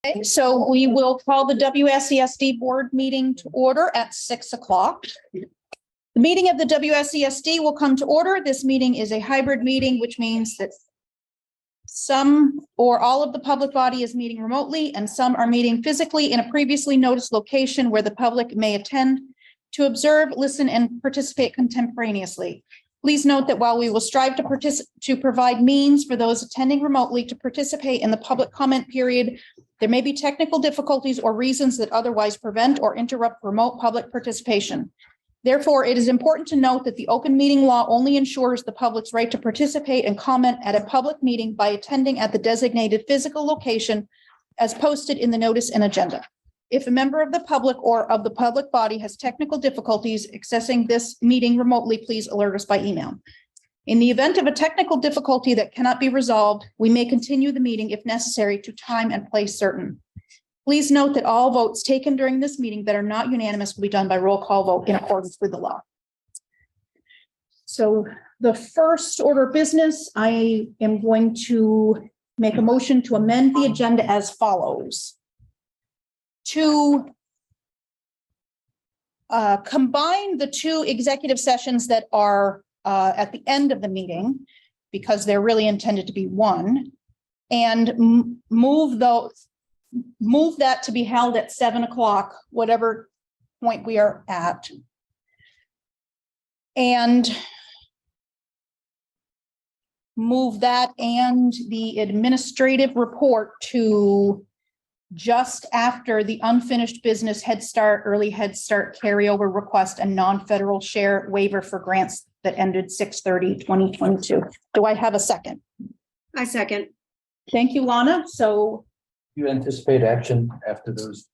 Okay, so we will call the WSESD board meeting to order at 6 o'clock. The meeting of the WSESD will come to order. This meeting is a hybrid meeting, which means that some or all of the public body is meeting remotely and some are meeting physically in a previously noticed location where the public may attend to observe, listen, and participate contemporaneously. Please note that while we will strive to provide means for those attending remotely to participate in the public comment period, there may be technical difficulties or reasons that otherwise prevent or interrupt remote public participation. Therefore, it is important to note that the open meeting law only ensures the public's right to participate and comment at a public meeting by attending at the designated physical location as posted in the notice and agenda. If a member of the public or of the public body has technical difficulties accessing this meeting remotely, please alert us by email. In the event of a technical difficulty that cannot be resolved, we may continue the meeting if necessary to time and place certain. Please note that all votes taken during this meeting that are not unanimous will be done by roll call vote in accordance with the law. So the first order of business, I am going to make a motion to amend the agenda as follows. To combine the two executive sessions that are at the end of the meeting, because they're really intended to be one, and move that to be held at 7 o'clock, whatever point we are at. And move that and the administrative report to just after the unfinished business Head Start, early Head Start carryover request and non-federal share waiver for grants that ended 6/30/2022. Do I have a second? I second. Thank you, Lana. So you anticipate action after those?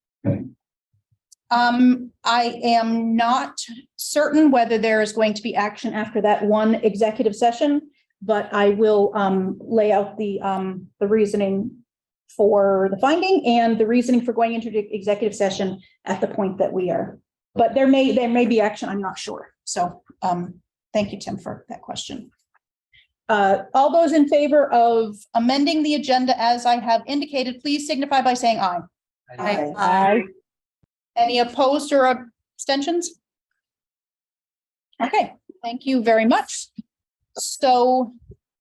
I am not certain whether there is going to be action after that one executive session, but I will lay out the reasoning for the finding and the reasoning for going into the executive session at the point that we are. But there may be action, I'm not sure. So thank you, Tim, for that question. All those in favor of amending the agenda as I have indicated, please signify by saying aye. Aye. Aye. Any opposed or abstentions? Okay, thank you very much. So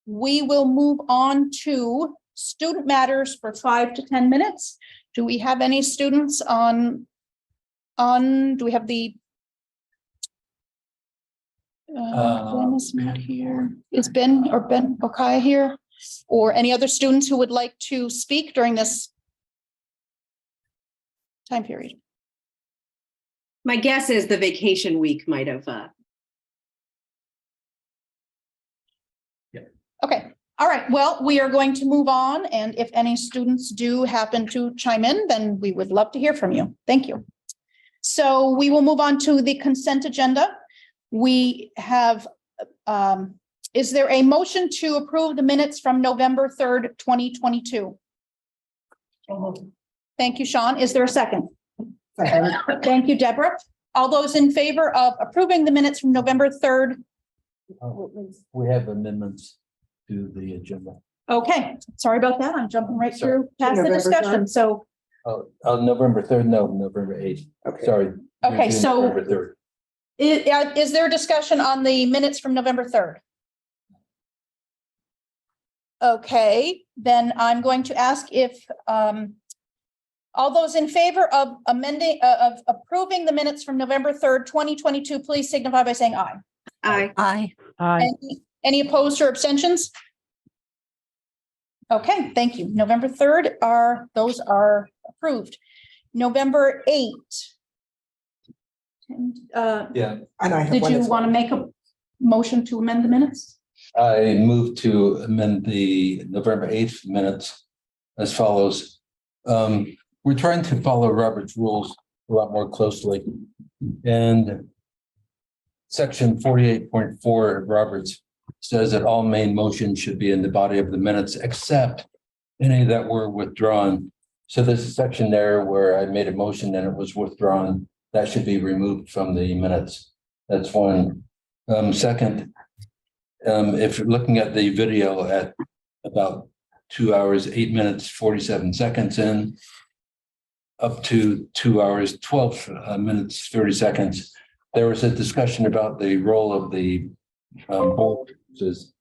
we will move on to student matters for 5 to 10 minutes. Do we have any students do we have the Ben is not here. Is Ben Okaya here? Or any other students who would like to speak during this time period? My guess is the vacation week might have. Okay. All right. Well, we are going to move on. And if any students do happen to chime in, then we would love to hear from you. Thank you. So we will move on to the consent agenda. We have, is there a motion to approve the minutes from November 3rd, 2022? Thank you, Sean. Is there a second? Thank you, Deborah. All those in favor of approving the minutes from November 3rd? We have amendments to the agenda. Okay, sorry about that. I'm jumping right through past the discussion. 3rd? So, November 3rd, no, November 8th. Okay. Sorry. okay, so November 3rd. is there a discussion on the minutes from November 3rd? Okay, then I'm going to ask if all those in favor of approving the minutes from November 3rd, 2022, please signify by saying aye. Aye. Aye. Aye. Any opposed or abstentions? Okay, thank you. November 3rd those are approved. November 8th. Yeah, Did you want to make a motion to amend the minutes? I move to amend the November 8th minutes as follows. We're trying to follow Robert's rules a lot more closely. And section 48.4 of Roberts says that all main motions should be in the body of the minutes except any that were withdrawn. So there's a section there where I made a motion and it was withdrawn. That should be removed from the minutes. That's one. Second, if you're looking at the video at about 2 hours, 8 minutes, 47 seconds in, up to 2 hours, 12 minutes, 30 seconds. There was a discussion about the role of the board, vis-a-vis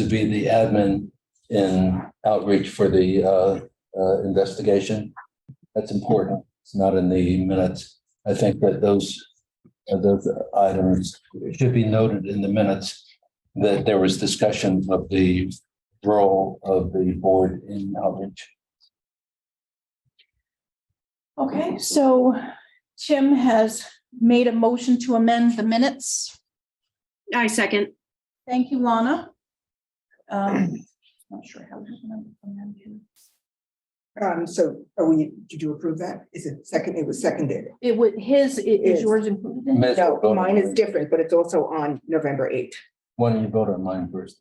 the admin in outreach for the investigation. That's important. It's not in the minutes. I think that those items should be noted in the minutes, that there was discussion of the role of the board in outreach. Okay, so Tim has made a motion to amend the minutes. I second. Thank you, Lana. Not sure how. we're gonna amend it. So did you approve that? Is it second? It was seconded. It would, is Is. yours included in? Miss- No, mine is different, but it's also on November 8th. Why don't you vote on mine first?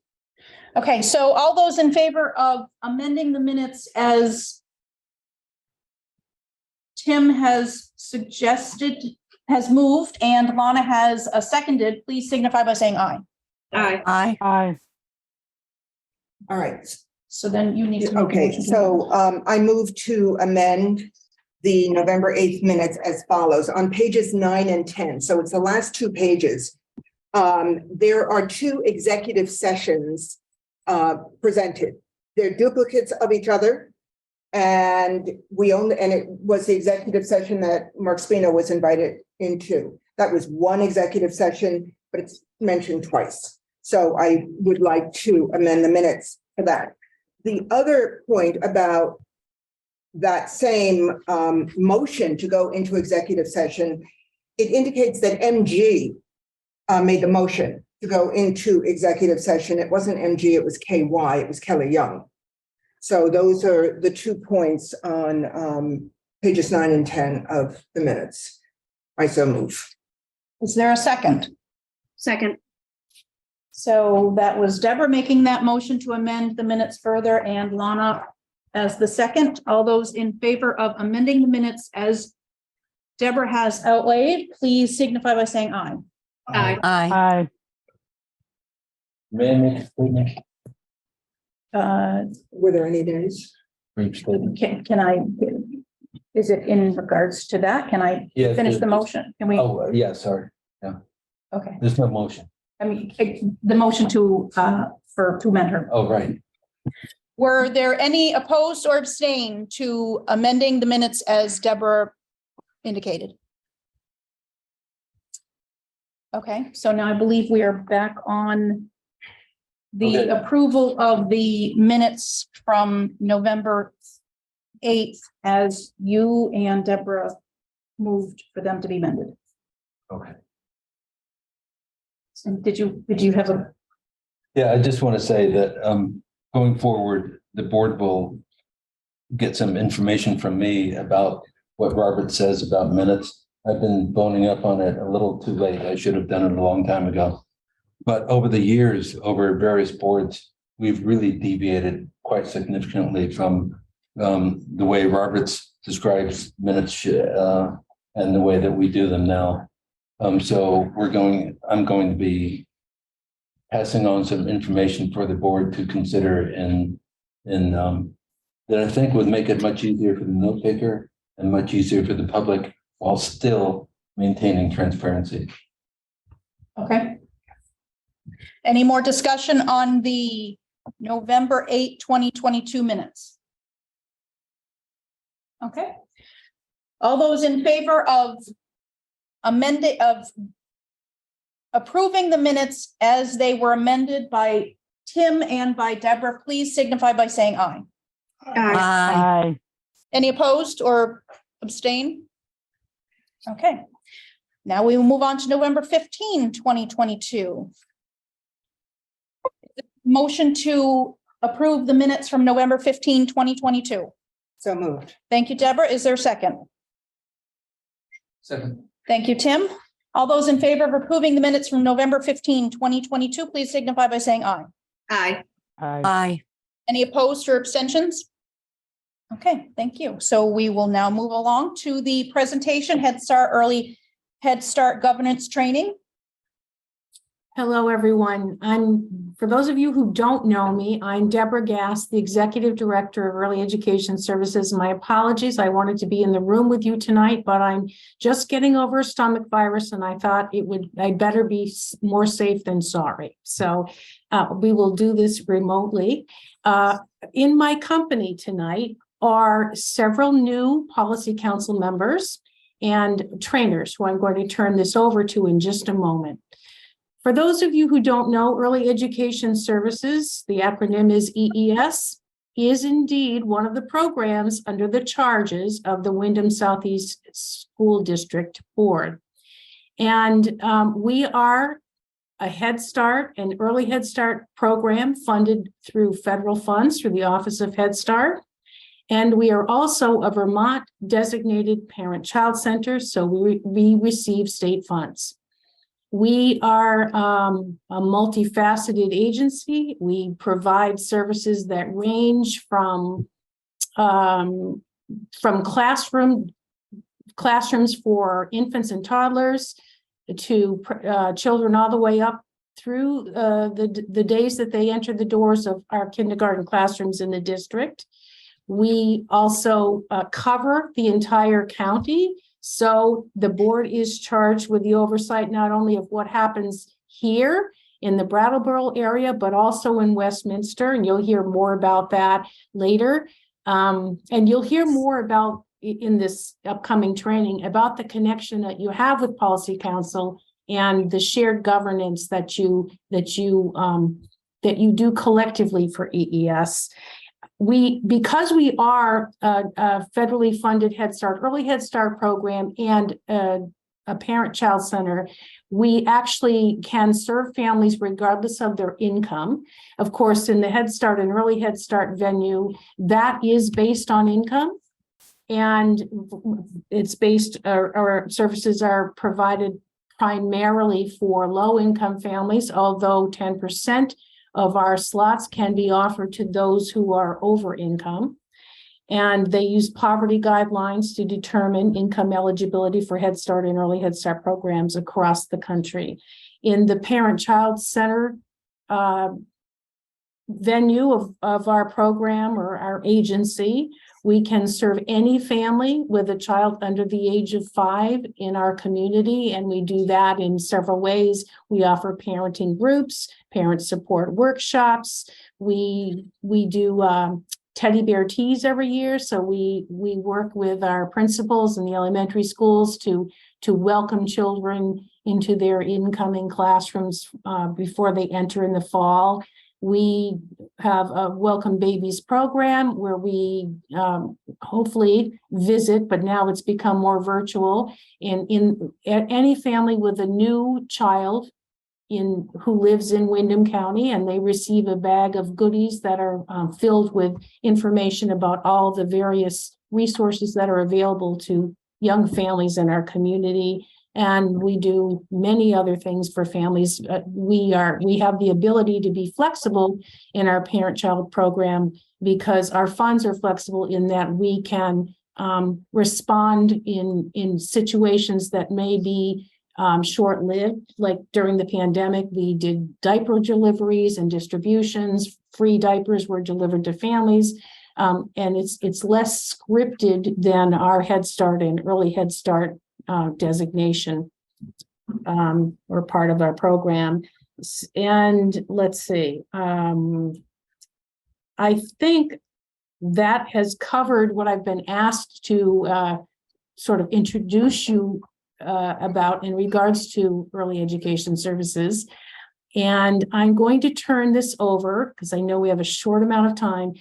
Okay, so all those in favor of amending the minutes as Tim has suggested, has moved, and Lana has seconded, please signify by saying aye. Aye. Aye. All right. So then you need to. make a Okay, motion to so I move to amend the November 8th minutes as follows on pages 9 and 10. So it's the last 2 pages. There are 2 executive sessions presented. They're duplicates of each other. And it was the executive session that Mark Spino was invited into. That was one executive session, but it's mentioned twice. So I would like to amend the minutes for that. The other point about that same motion to go into executive session, it indicates that MG made the motion to go into executive session. It wasn't MG, it was KY, it was Kelly Young. So those are the 2 points on pages 9 and 10 of the minutes. I so move. Is there a second? Second. So that was Deborah making that motion to amend the minutes further, and Lana as the second. All those in favor of amending the minutes as Deborah has outlaid, please signify by saying aye. Aye. Aye. May I make a statement? Were there any nays? Brief statement. Can I, is it in regards to that? Can I Yeah, finish the there's- motion? Can we, Oh, yeah, sorry. okay, There's no motion. I mean, the motion to amend her. Oh, right. Were there any opposed or abstain to amending the minutes as Deborah indicated? Okay, so now I believe we are back on the Okay. approval of the minutes from November 8th as you and Deborah moved for them to be amended. Okay. And did you have a, Yeah, I just want to say that going forward, the board will get some information from me about what Robert says about minutes. I've been boning up on it a little too late. I should have done it a long time ago. But over the years, over various boards, we've really deviated quite significantly from the way Roberts describes minutes and the way that we do them now. So I'm going to be passing on some information for the board to consider that I think would make it much easier for the note taker and much easier for the public while still maintaining transparency. okay? Any more discussion on the November 8, 2022 minutes? Okay. All those in favor of approving the minutes as they were amended by Tim and by Deborah, please signify by saying aye. Aye. Aye. Any opposed or abstain? Okay. Now we will move on to November 15, 2022. Motion to approve the minutes from November 15, 2022. So moved. Thank you, Deborah. Is there a second? Second. Thank you, Tim. All those in favor of approving the minutes from November 15, 2022, please signify by saying aye. Aye. Aye. Any opposed or abstentions? Okay, thank you. So we will now move along to the presentation, Head Start Early Head Start Governance Training. Hello, everyone. For those of you who don't know me, I'm Deborah Gass, the Executive Director of Early Education Services. My apologies, I wanted to be in the room with you tonight, but I'm just getting over a stomach virus and I thought I'd better be more safe than sorry. So we will do this remotely. In my company tonight are several new Policy Council members and trainers who I'm going to turn this over to in just a moment. For those of you who don't know, Early Education Services, the acronym is EES, is indeed one of the programs under the charges of the Windham Southeast School District Board. And we are a Head Start, an early Head Start program funded through federal funds through the Office of Head Start. And we are also a Vermont designated parent-child center, so we receive state funds. We are a multifaceted agency. We provide services that range from classrooms for infants and toddlers to children all the way up through the days that they enter the doors of our kindergarten classrooms in the district. We also cover the entire county. So the board is charged with the oversight not only of what happens here in the Brattleboro area, but also in Westminster, and you'll hear more about that later. And you'll hear more about in this upcoming training about the connection that you have with Policy Council and the shared governance that you do collectively for EES. Because we are a federally funded Head Start, early Head Start program and a parent-child center, we actually can serve families regardless of their income. Of course, in the Head Start and early Head Start venue, that is based on income. And it's based, our services are provided primarily for low-income families, although 10% of our slots can be offered to those who are over income. And they use poverty guidelines to determine income eligibility for Head Start and early Head Start programs across the country. In the parent-child center venue of our program or our agency, we can serve any family with a child under the age of 5 in our community, and we do that in several ways. We offer parenting groups, parent support workshops. We do teddy bear teas every year, so we work with our principals in the elementary schools to welcome children into their incoming classrooms before they enter in the fall. We have a Welcome Babies program where we hopefully visit, but now it's become more virtual. In any family with a new child who lives in Windham County, and they receive a bag of goodies that are filled with information about all the various resources that are available to young families in our community. And we do many other things for families. We have the ability to be flexible in our parent-child program because our funds are flexible in that we can respond in situations that may be short-lived. Like during the pandemic, we did diaper deliveries and distributions. Free diapers were delivered to families. And it's less scripted than our Head Start and early Head Start designation or part of our program. And let's see, I think that has covered what I've been asked to sort of introduce you about in regards to early education services. And I'm going to turn this over, because I know we have a short amount of time,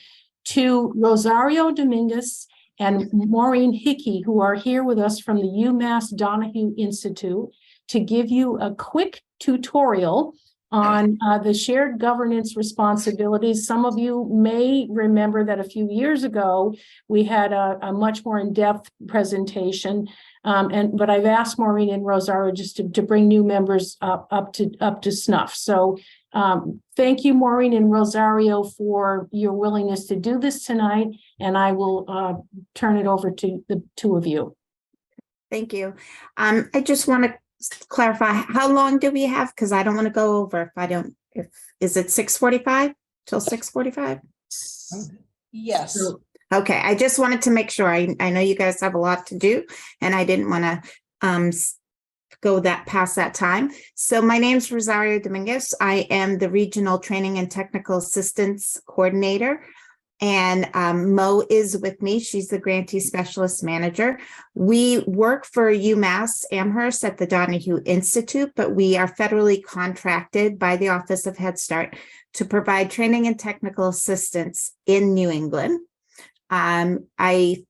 to Rosario Dominguez and Maureen Hickey, who are here with us from the UMass Donahue Institute, to give you a quick tutorial on the shared governance responsibilities. Some of you may remember that a few years ago, we had a much more in-depth presentation, but I've asked Maureen and Rosario just to bring new members up to snuff. So thank you, Maureen and Rosario, for your willingness to do this tonight, and I will turn it over to the two of you. Thank you. I just want to clarify, how long do we have? Because I don't want to go over is it 6:45 till 6:45? Yes. Okay, I just wanted to make sure. I know you guys have a lot to do and I didn't want to go past that time. So my name's Rosario Dominguez. I am the Regional Training and Technical Assistance Coordinator. And Mo is with me. She's the Grantee Specialist Manager. We work for UMass Amherst at the Donahue Institute, but we are federally contracted by the Office of Head Start to provide training and technical assistance in New England. I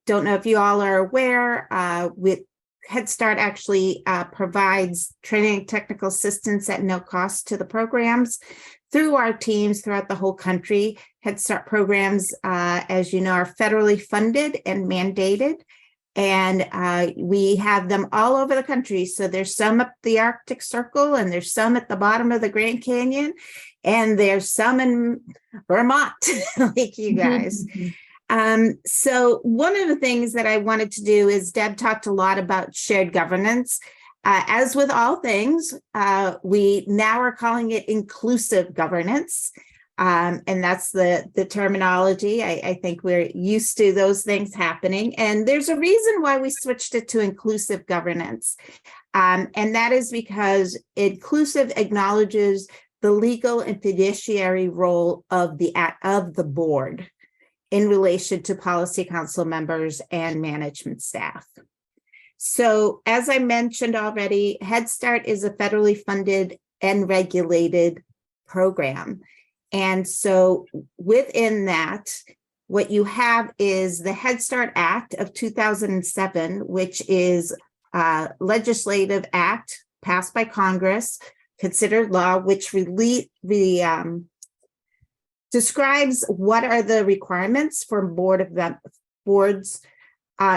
don't know if you all are aware, with Head Start actually provides training and technical assistance at no cost to the programs through our teams throughout the whole country. Head Start programs, as you know, are federally funded and mandated, and we have them all over the country. So there's some up the Arctic Circle, and there's some at the bottom of the Grand Canyon, and there's some in Vermont, like you guys. So one of the things that I wanted to do is Deb talked a lot about shared governance. As with all things, we now are calling it inclusive governance. And that's the terminology. I think we're used to those things happening. And there's a reason why we switched it to inclusive governance. And that is because inclusive acknowledges the legal and fiduciary role of the board in relation to policy council members and management staff. So as I mentioned already, Head Start is a federally funded and regulated program. And so within that, what you have is the Head Start Act of 2007, which is a legislative act passed by Congress, considered law, which describes what are the requirements for boards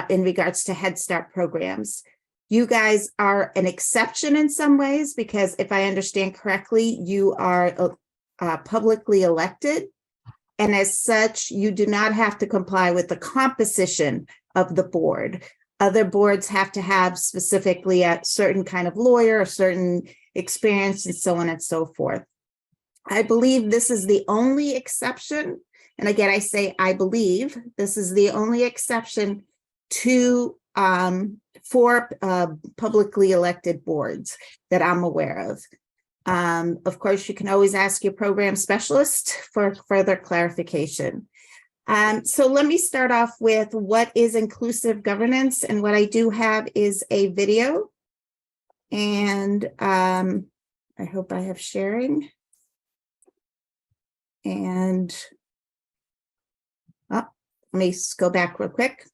in regards to Head Start programs. You guys are an exception in some ways, because if I understand correctly, you are publicly elected. And as such, you do not have to comply with the composition of the board. Other boards have to have specifically a certain kind of lawyer, a certain experience, and so on and so forth. I believe this is the only exception. And again, I say, I believe this is the only exception for publicly elected boards that I'm aware of. Of course, you can always ask your program specialist for further clarification. So let me start off with what is inclusive governance. And what I do have is a video. And I hope I have sharing. And let me go back real quick,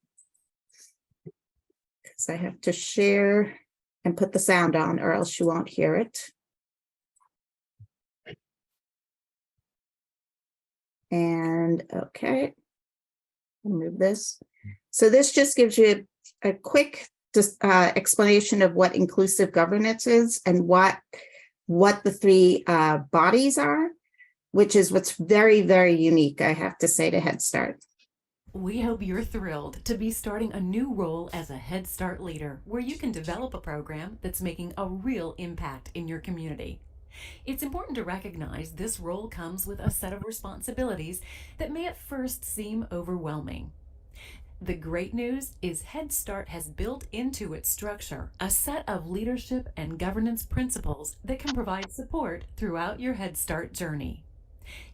because I have to share and put the sound on, or else you won't hear it. And okay, remove this. So this just gives you a quick explanation of what inclusive governance is and what the three bodies are, which is what's very, very unique, I have to say, to Head Start. We hope you're thrilled to be starting a new role as a Head Start leader, where you can develop a program that's making a real impact in your community. It's important to recognize this role comes with a set of responsibilities that may at first seem overwhelming. The great news is Head Start has built into its structure a set of leadership and governance principles that can provide support throughout your Head Start journey.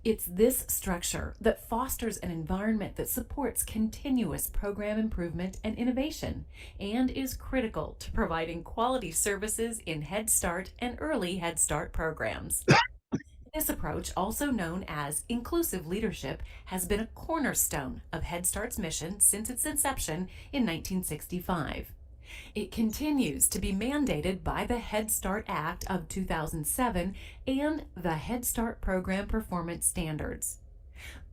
It's this structure that fosters an environment that supports continuous program improvement and innovation, and is critical to providing quality services in Head Start and early Head Start programs. This approach, also known as inclusive leadership, has been a cornerstone of Head Start's mission since its inception in 1965. It continues to be mandated by the Head Start Act of 2007 and the Head Start Program Performance Standards.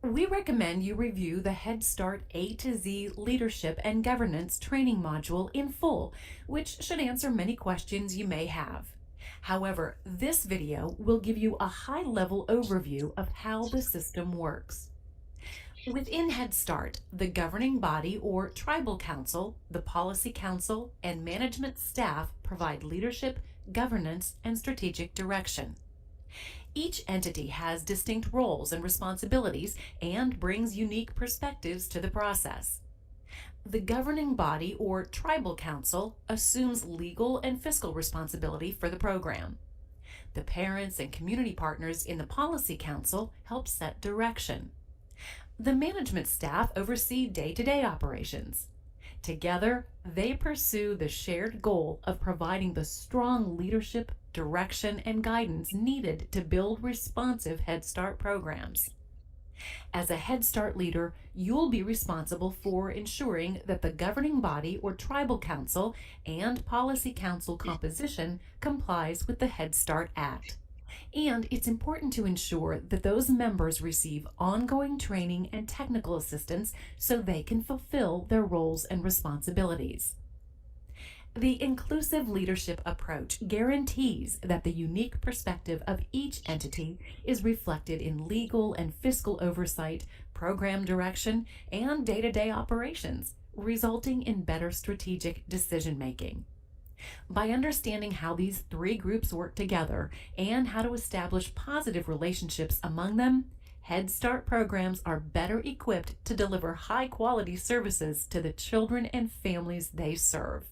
We recommend you review the Head Start A to Z Leadership and Governance training module in full, which should answer many questions you may have. However, this video will give you a high-level overview of how the system works. Within Head Start, the governing body or tribal council, the policy council, and management staff provide leadership, governance, and strategic direction. Each entity has distinct roles and responsibilities and brings unique perspectives to the process. The governing body or tribal council assumes legal and fiscal responsibility for the program. The parents and community partners in the policy council help set direction. The management staff oversee day-to-day operations. Together, they pursue the shared goal of providing the strong leadership, direction, and guidance needed to build responsive Head Start programs. As a Head Start leader, you'll be responsible for ensuring that the governing body or tribal council and policy council composition complies with the Head Start Act. And it's important to ensure that those members receive ongoing training and technical assistance so they can fulfill their roles and responsibilities. The inclusive leadership approach guarantees that the unique perspective of each entity is reflected in legal and fiscal oversight, program direction, and day-to-day operations, resulting in better strategic decision-making. By understanding how these three groups work together and how to establish positive relationships among them, Head Start programs are better equipped to deliver high-quality services to the children and families they serve.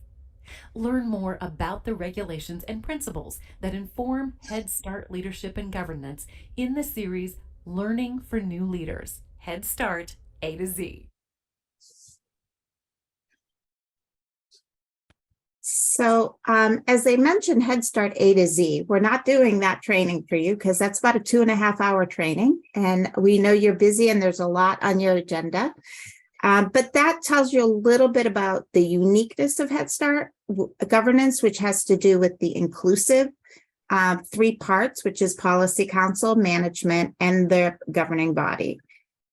Learn more about the regulations and principles that inform Head Start leadership and governance in the series Learning for New Leaders, Head Start A to Z. So as I mentioned, Head Start A to Z, we're not doing that training for you because that's about a 2.5-hour training. And we know you're busy and there's a lot on your agenda. But that tells you a little bit about the uniqueness of Head Start governance, which has to do with the inclusive 3 parts, which is policy council, management, and the governing body.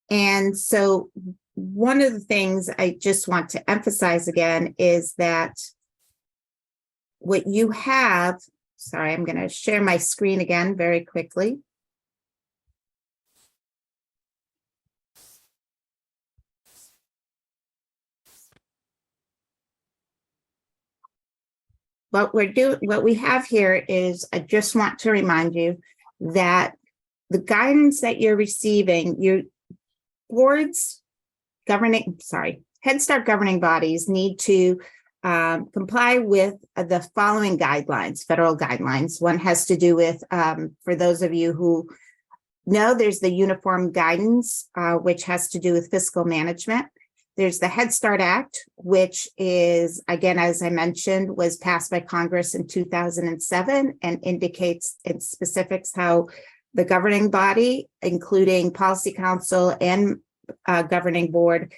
And so one of the things I just want to emphasize again is that what you have, sorry, I'm going to share my screen again very quickly. What we have here is, I just want to remind you that the guidance that you're receiving, your boards Head Start governing bodies need to comply with the following guidelines, federal guidelines. One has to do with, for those of you who know, there's the uniform guidance, which has to do with fiscal management. There's the Head Start Act, which is, again, as I mentioned, was passed by Congress in 2007 and indicates in specifics how the governing body, including policy council and governing board,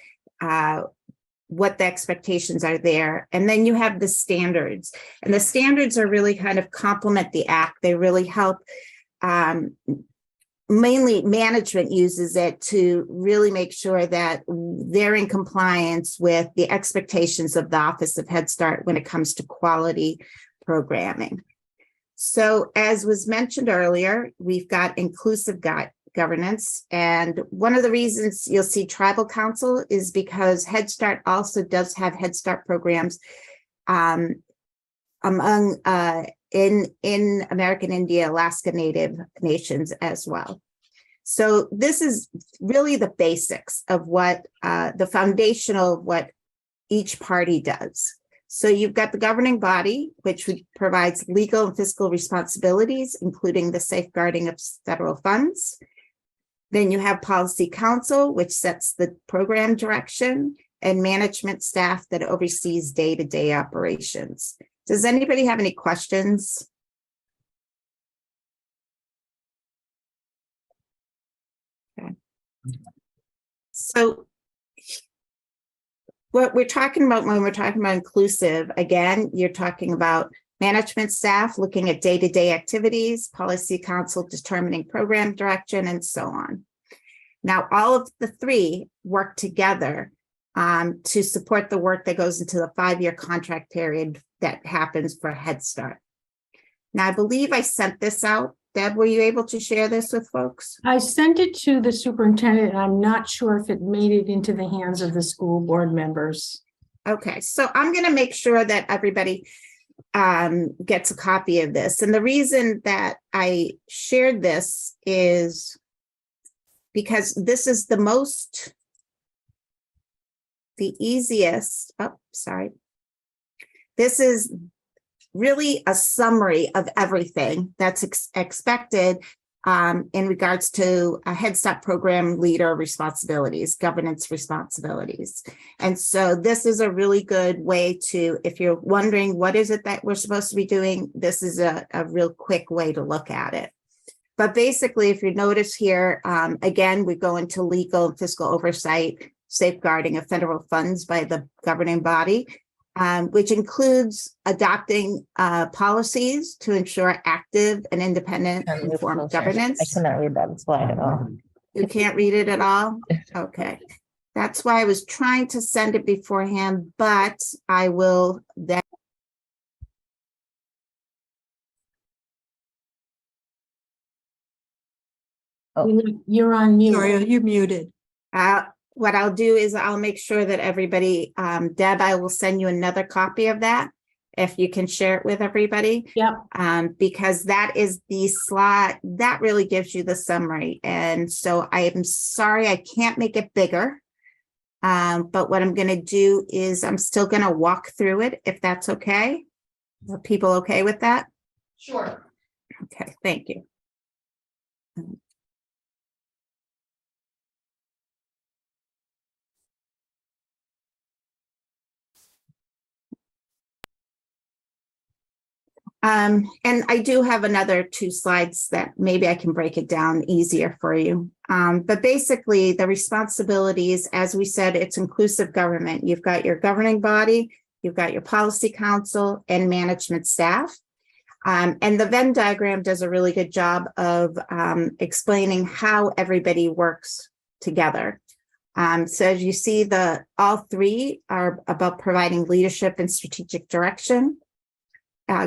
what the expectations are there. And then you have the standards, and the standards are really kind of complement the act. They really help. Mainly management uses it to really make sure that they're in compliance with the expectations of the Office of Head Start when it comes to quality programming. So as was mentioned earlier, we've got inclusive governance. And one of the reasons you'll see tribal council is because Head Start also does have Head Start programs among in American Indian, Alaska Native nations as well. So this is really the basics of what the foundational of what each party does. So you've got the governing body, which provides legal and fiscal responsibilities, including the safeguarding of federal funds. Then you have policy council, which sets the program direction, and management staff that oversees day-to-day operations. Does anybody have any questions? Okay. So what we're talking about when we're talking about inclusive, again, you're talking about management staff looking at day-to-day activities, policy council determining program direction, and so on. Now, all of the three work together to support the work that goes into the 5-year contract period that happens for Head Start. Now, I believe I sent this out Deb, were you able to share this with folks? I sent it to the superintendent, and I'm not sure if it made it into the hands of the school board members. Okay, so I'm going to make sure that everybody gets a copy of this. And the reason that I shared this is because this is the easiest, This is really a summary of everything that's expected in regards to a Head Start program leader responsibilities, governance responsibilities. And so this is a really good way to, if you're wondering what is it that we're supposed to be doing, this is a real quick way to look at it. But basically, if you notice here, again, we go into legal and fiscal oversight, safeguarding of federal funds by the governing body, which includes adopting policies to ensure active and independent informed governance. I cannot read that slide at all. You can't read it at all? Okay. That's why I was trying to send it beforehand, but I will then. You're on mute. you're muted. What I'll do is I'll make sure that everybody, Deb, I will send you another copy of that if you can share it with everybody. Yep. Because that is the slide that really gives you the summary. And so I am sorry, I can't make it bigger. But what I'm going to do is I'm still going to walk through it, if that's okay. Are people okay with that? Sure. Okay, thank you. And I do have another 2 slides that maybe I can break it down easier for you. But basically the responsibilities, as we said, it's inclusive government. You've got your governing body, you've got your policy council and management staff. And the Venn diagram does a really good job of explaining how everybody works together. So as you see, all 3 are about providing leadership and strategic direction.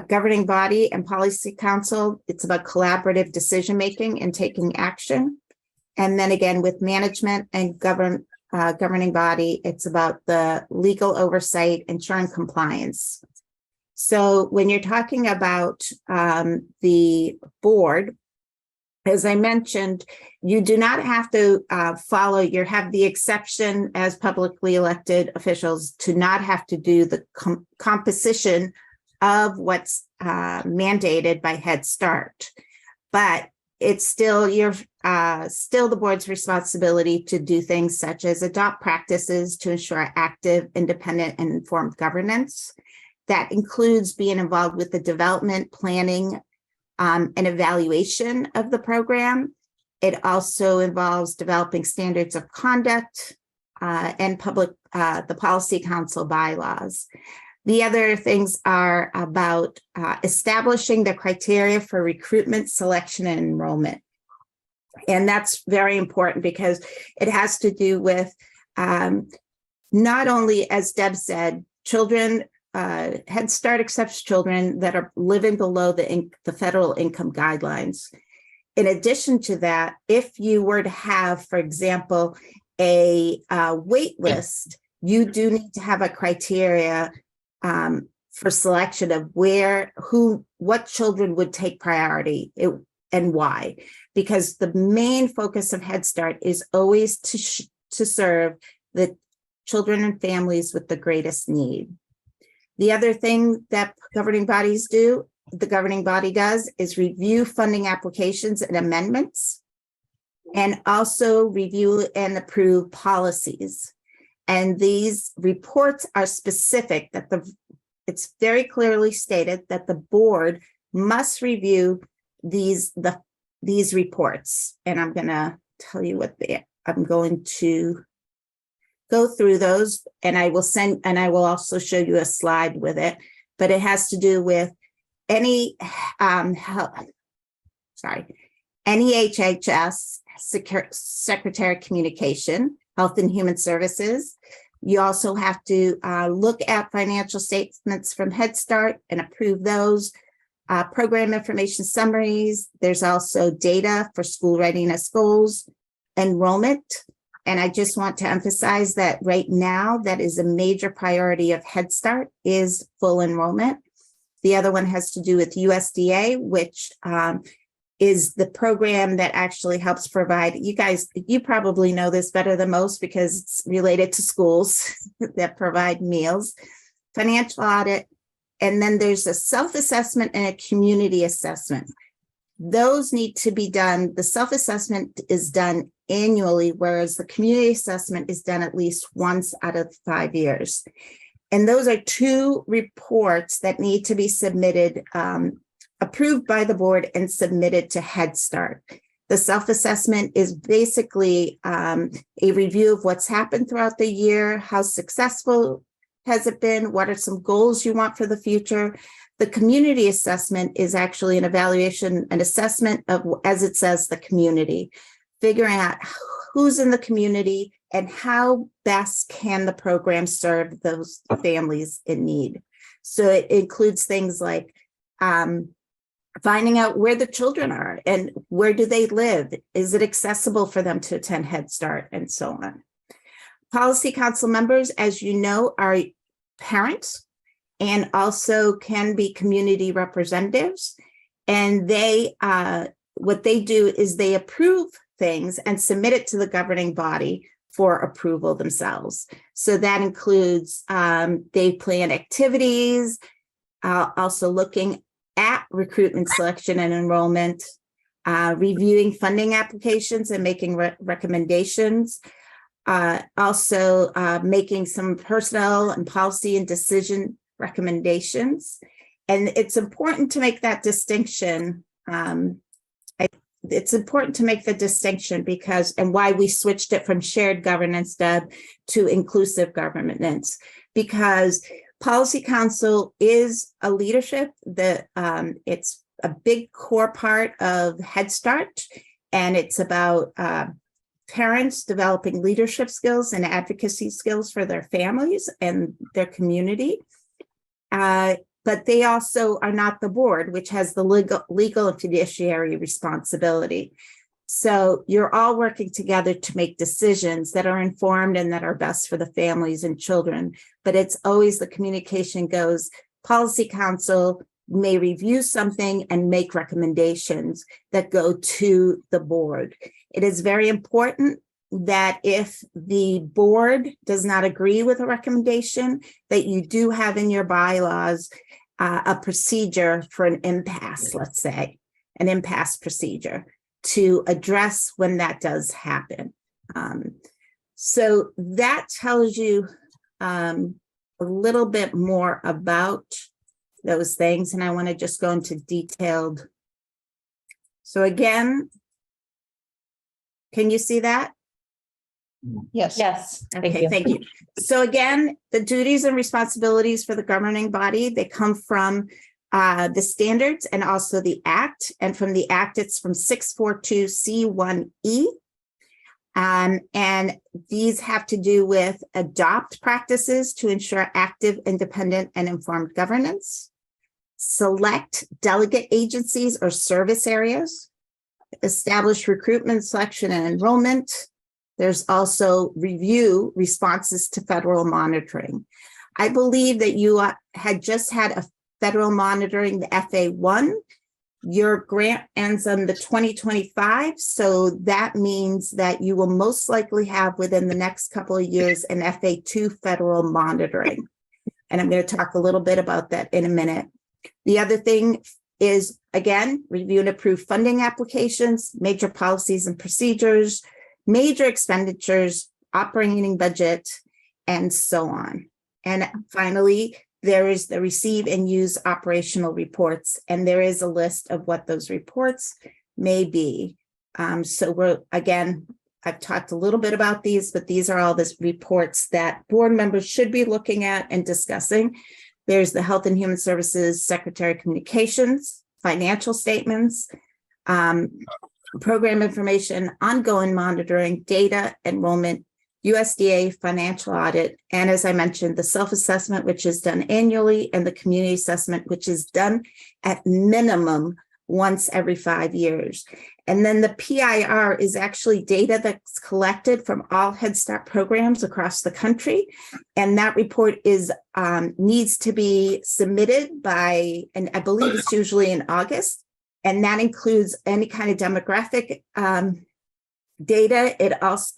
Governing body and policy council, it's about collaborative decision-making and taking action. And then again, with management and governing body, it's about the legal oversight, ensuring compliance. So when you're talking about the board, as I mentioned, you do not have to have the exception as publicly elected officials to not have to do the composition of what's mandated by Head Start, but it's still the board's responsibility to do things such as adopt practices to ensure active, independent, and informed governance. That includes being involved with the development, planning, and evaluation of the program. It also involves developing standards of conduct and the policy council bylaws. The other things are about establishing the criteria for recruitment, selection, and enrollment. And that's very important because it has to do with not only, as Deb said, children, Head Start accepts children that are living below the federal income guidelines. In addition to that, if you were to have, for example, a wait list, you do need to have a criteria for selection of what children would take priority and why, because the main focus of Head Start is always to serve the children and families with the greatest need. The other thing that the governing body does is review funding applications and amendments, and also review and approve policies. And these reports are specific it's very clearly stated that the board must review these reports. And I'm going to tell you I'm going to go through those, and I will also show you a slide with it, but it has to do with any HHS, Secretary of Communication, Health and Human Services. You also have to look at financial statements from Head Start and approve those. program information summaries. There's also data for school readiness goals, enrollment. And I just want to emphasize that right now, that is a major priority of Head Start is full enrollment. The other one has to do with USDA, which is the program that actually helps provide, you probably know this better than most because it's related to schools that provide meals, financial audit, and then there's a self-assessment and a community assessment. Those need to be done. The self-assessment is done annually, whereas the community assessment is done at least once out of 5 years. And those are two reports that need to be submitted, approved by the board and submitted to Head Start. The self-assessment is basically a review of what's happened throughout the year, how successful has it been, what are some goals you want for the future. The community assessment is actually an evaluation, an assessment of, as it says, the community, figuring out who's in the community and how best can the program serve those families in need. So it includes things like finding out where the children are and where do they live? Is it accessible for them to attend Head Start and so on? Policy Council members, as you know, are parents and also can be community representatives. And they, what they do is they approve things and submit it to the governing body for approval themselves. So that includes, they plan activities, also looking at recruitment, selection, and enrollment, reviewing funding applications and making recommendations, also making some personnel and policy and decision recommendations. And it's important to make that distinction. It's important to make the distinction because, and why we switched it from shared governance, Deb, to inclusive governance, because Policy Council is a leadership that it's a big core part of Head Start, and it's about parents developing leadership skills and advocacy skills for their families and their community. But they also are not the board, which has the legal and fiduciary responsibility. So you're all working together to make decisions that are informed and that are best for the families and children. But it's always the communication goes, Policy Council may review something and make recommendations that go to the board. It is very important that if the board does not agree with a recommendation, that you do have in your bylaws a procedure for an impasse, let's say, an impasse procedure to address when that does happen. So that tells you a little bit more about those things, and I want to just go into detailed. So again, can you see that? Yes. Yes. Okay, thank you. So again, the duties and responsibilities for the governing body, they come from the standards and also the act. And from the act, it's from 642C1E. And these have to do with adopt practices to ensure active, independent, and informed governance, select delegate agencies or service areas, establish recruitment, selection, and enrollment. There's also review responses to federal monitoring. I believe that you had just had a federal monitoring, the FA1. Your grant ends on the 2025. So that means that you will most likely have within the next couple of years an FA2 federal monitoring. And I'm going to talk a little bit about that in a minute. The other thing is, again, review and approve funding applications, major policies and procedures, major expenditures, operating budget, and so on. And finally, there is the receive and use operational reports, and there is a list of what those reports may be. So we're, again, I've talked a little bit about these, but these are all the reports that board members should be looking at and discussing. There's the Health and Human Services Secretary Communications, financial statements, program information, ongoing monitoring, data, enrollment, USDA financial audit, and as I mentioned, the self-assessment, which is done annually, and the community assessment, which is done at minimum once every 5 years. And then the PIR is actually data that's collected from all Head Start programs across the country. And that report is needs to be submitted by, and I believe it's usually in August. And that includes any kind of demographic data. It also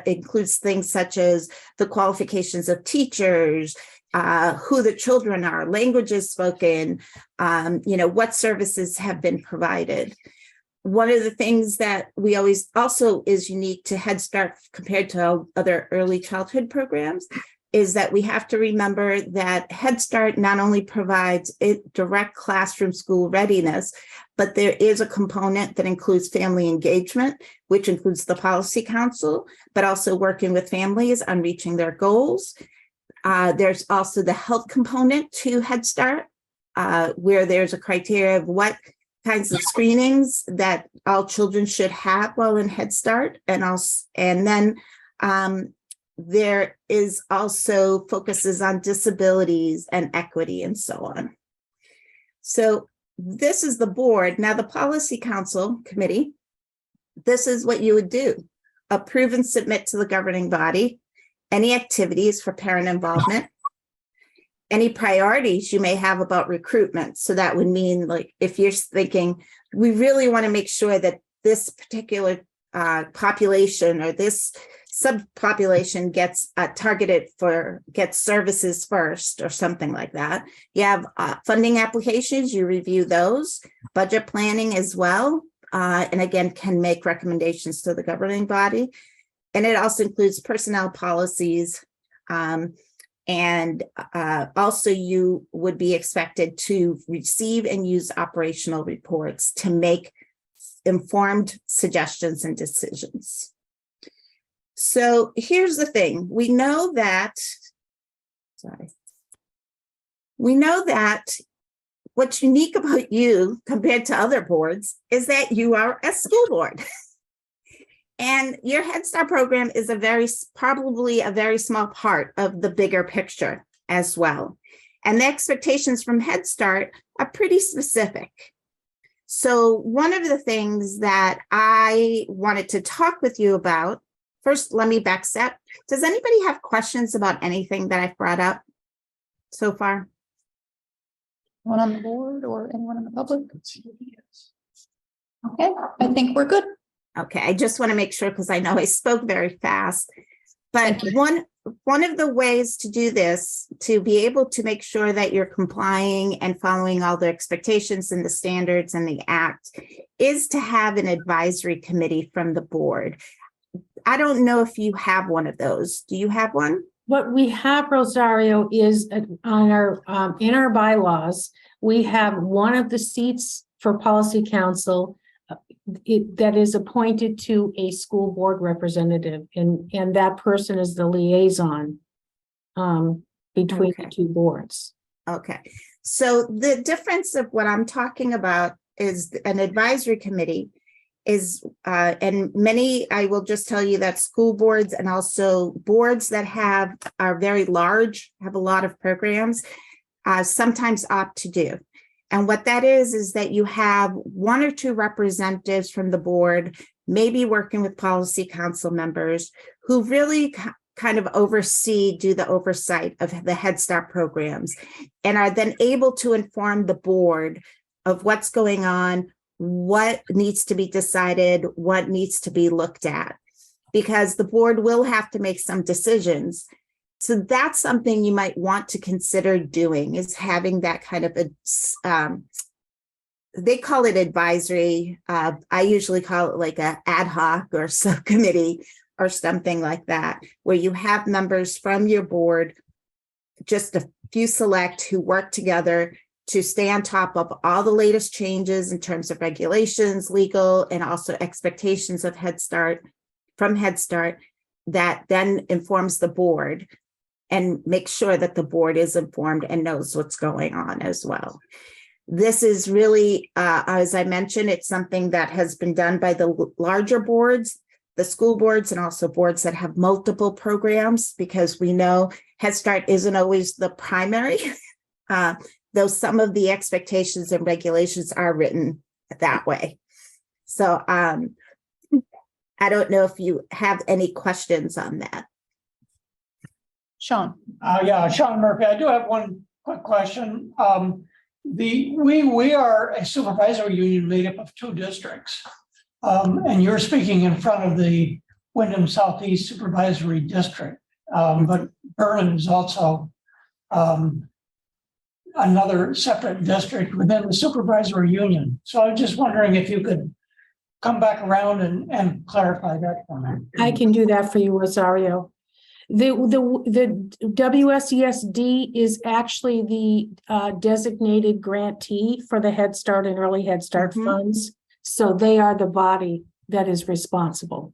includes things such as the qualifications of teachers, who the children are, languages spoken, what services have been provided. One of the things that we always also is unique to Head Start compared to other early childhood programs is that we have to remember that Head Start not only provides direct classroom school readiness, but there is a component that includes family engagement, which includes the policy council, but also working with families on reaching their goals. There's also the health component to Head Start, where there's a criteria of what kinds of screenings that all children should have while in Head Start. And then there is also focuses on disabilities and equity and so on. So this is the board. Now the policy council committee, this is what you would do. Approve and submit to the governing body any activities for parent involvement, any priorities you may have about recruitment. So that would mean, like, if you're thinking, we really want to make sure that this particular population or this subpopulation gets gets services first or something like that. You have funding applications, you review those, budget planning as well, and again, can make recommendations to the governing body. And it also includes personnel policies. And also you would be expected to receive and use operational reports to make informed suggestions and decisions. So here's the thing. We know that what's unique about you compared to other boards is that you are a school board. And your Head Start program is probably a very small part of the bigger picture as well. And the expectations from Head Start are pretty specific. So one of the things that I wanted to talk with you about, first, let me backstep. Does anybody have questions about anything that I've brought up so far? Anyone on the board or anyone in the public? Okay, I think we're good. Okay, I just want to make sure because I know I spoke very fast. But one of the ways to do this, to be able to make sure that you're complying and following all the expectations and the standards and the act, is to have an advisory committee from the board. I don't know if you have one of those. Do you have one? What we have, Rosario, is on our in our bylaws, we have one of the seats for policy council that is appointed to a school board representative, and that person is the liaison between the two boards. Okay, so the difference of what I'm talking about is an advisory committee is, and many, I will just tell you that school boards and also boards that are very large, have a lot of programs, sometimes opt to do. And what that is that you have one or two representatives from the board, maybe working with policy council members who really kind of do the oversight of the Head Start programs and are then able to inform the board of what's going on, what needs to be decided, what needs to be looked at, because the board will have to make some decisions. So that's something you might want to consider doing, is having that kind of they call it advisory. I usually call it like a ad hoc or subcommittee or something like that, where you have members from your board, just a few select, who work together to stay on top of all the latest changes in terms of regulations, legal, and also expectations of Head Start, from Head Start, that then informs the board and make sure that the board is informed and knows what's going on as well. This is really, as I mentioned, it's something that has been done by the larger boards. the school boards and also boards that have multiple programs, because we know Head Start isn't always the primary, though some of the expectations and regulations are written that way. So I don't know if you have any questions on that. Sean. Yeah, Sean Murphy. I do have one quick question. We are a supervisory union made up of 2 districts. And you're speaking in front of the Windham Southeast Supervisory District. But Vernon is also another separate district within the supervisory union. So I was just wondering if you could come back around and clarify that for me. I can do that for you, Rosario. The WSESD is actually the designated grantee for the Head Start and Early Head Start funds. So they are the body that is responsible.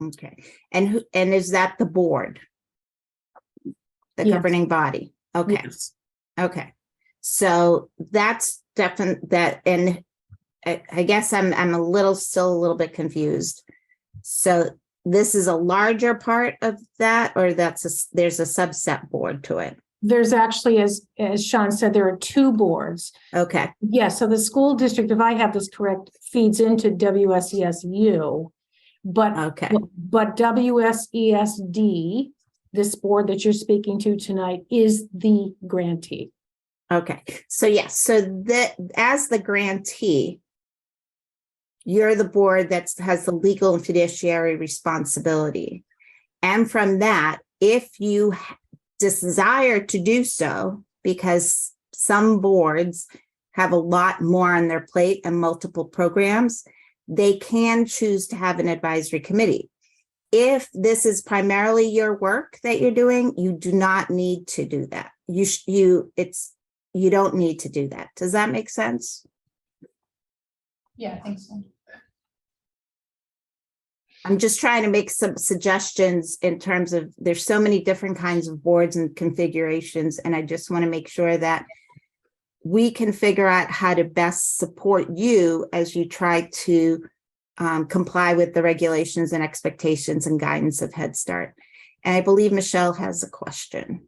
Okay. And is that the board? The Yes. governing body? Okay. Yes. Okay. So that's definite that, and I guess I'm still a little bit confused. So this is a larger part of that, or there's a subset board to it? There's actually, as Sean said, there are 2 boards. Okay. Yeah, so the school district, if I have this correct, feeds into WSESU, but Okay. but WSESD, this board that you're speaking to tonight, is the grantee. Okay. So yes, so that as the grantee, you're the board that has the legal and fiduciary responsibility. And from that, if you desire to do so, because some boards have a lot more on their plate and multiple programs, they can choose to have an advisory committee. If this is primarily your work that you're doing, you do not need to do that. You don't need to do that. Does that make sense? Yeah, I think so. I'm just trying to make some suggestions in terms of, there's so many different kinds of boards and configurations, and I just want to make sure that we can figure out how to best support you as you try to comply with the regulations and expectations and guidance of Head Start. And I believe Michelle has a question.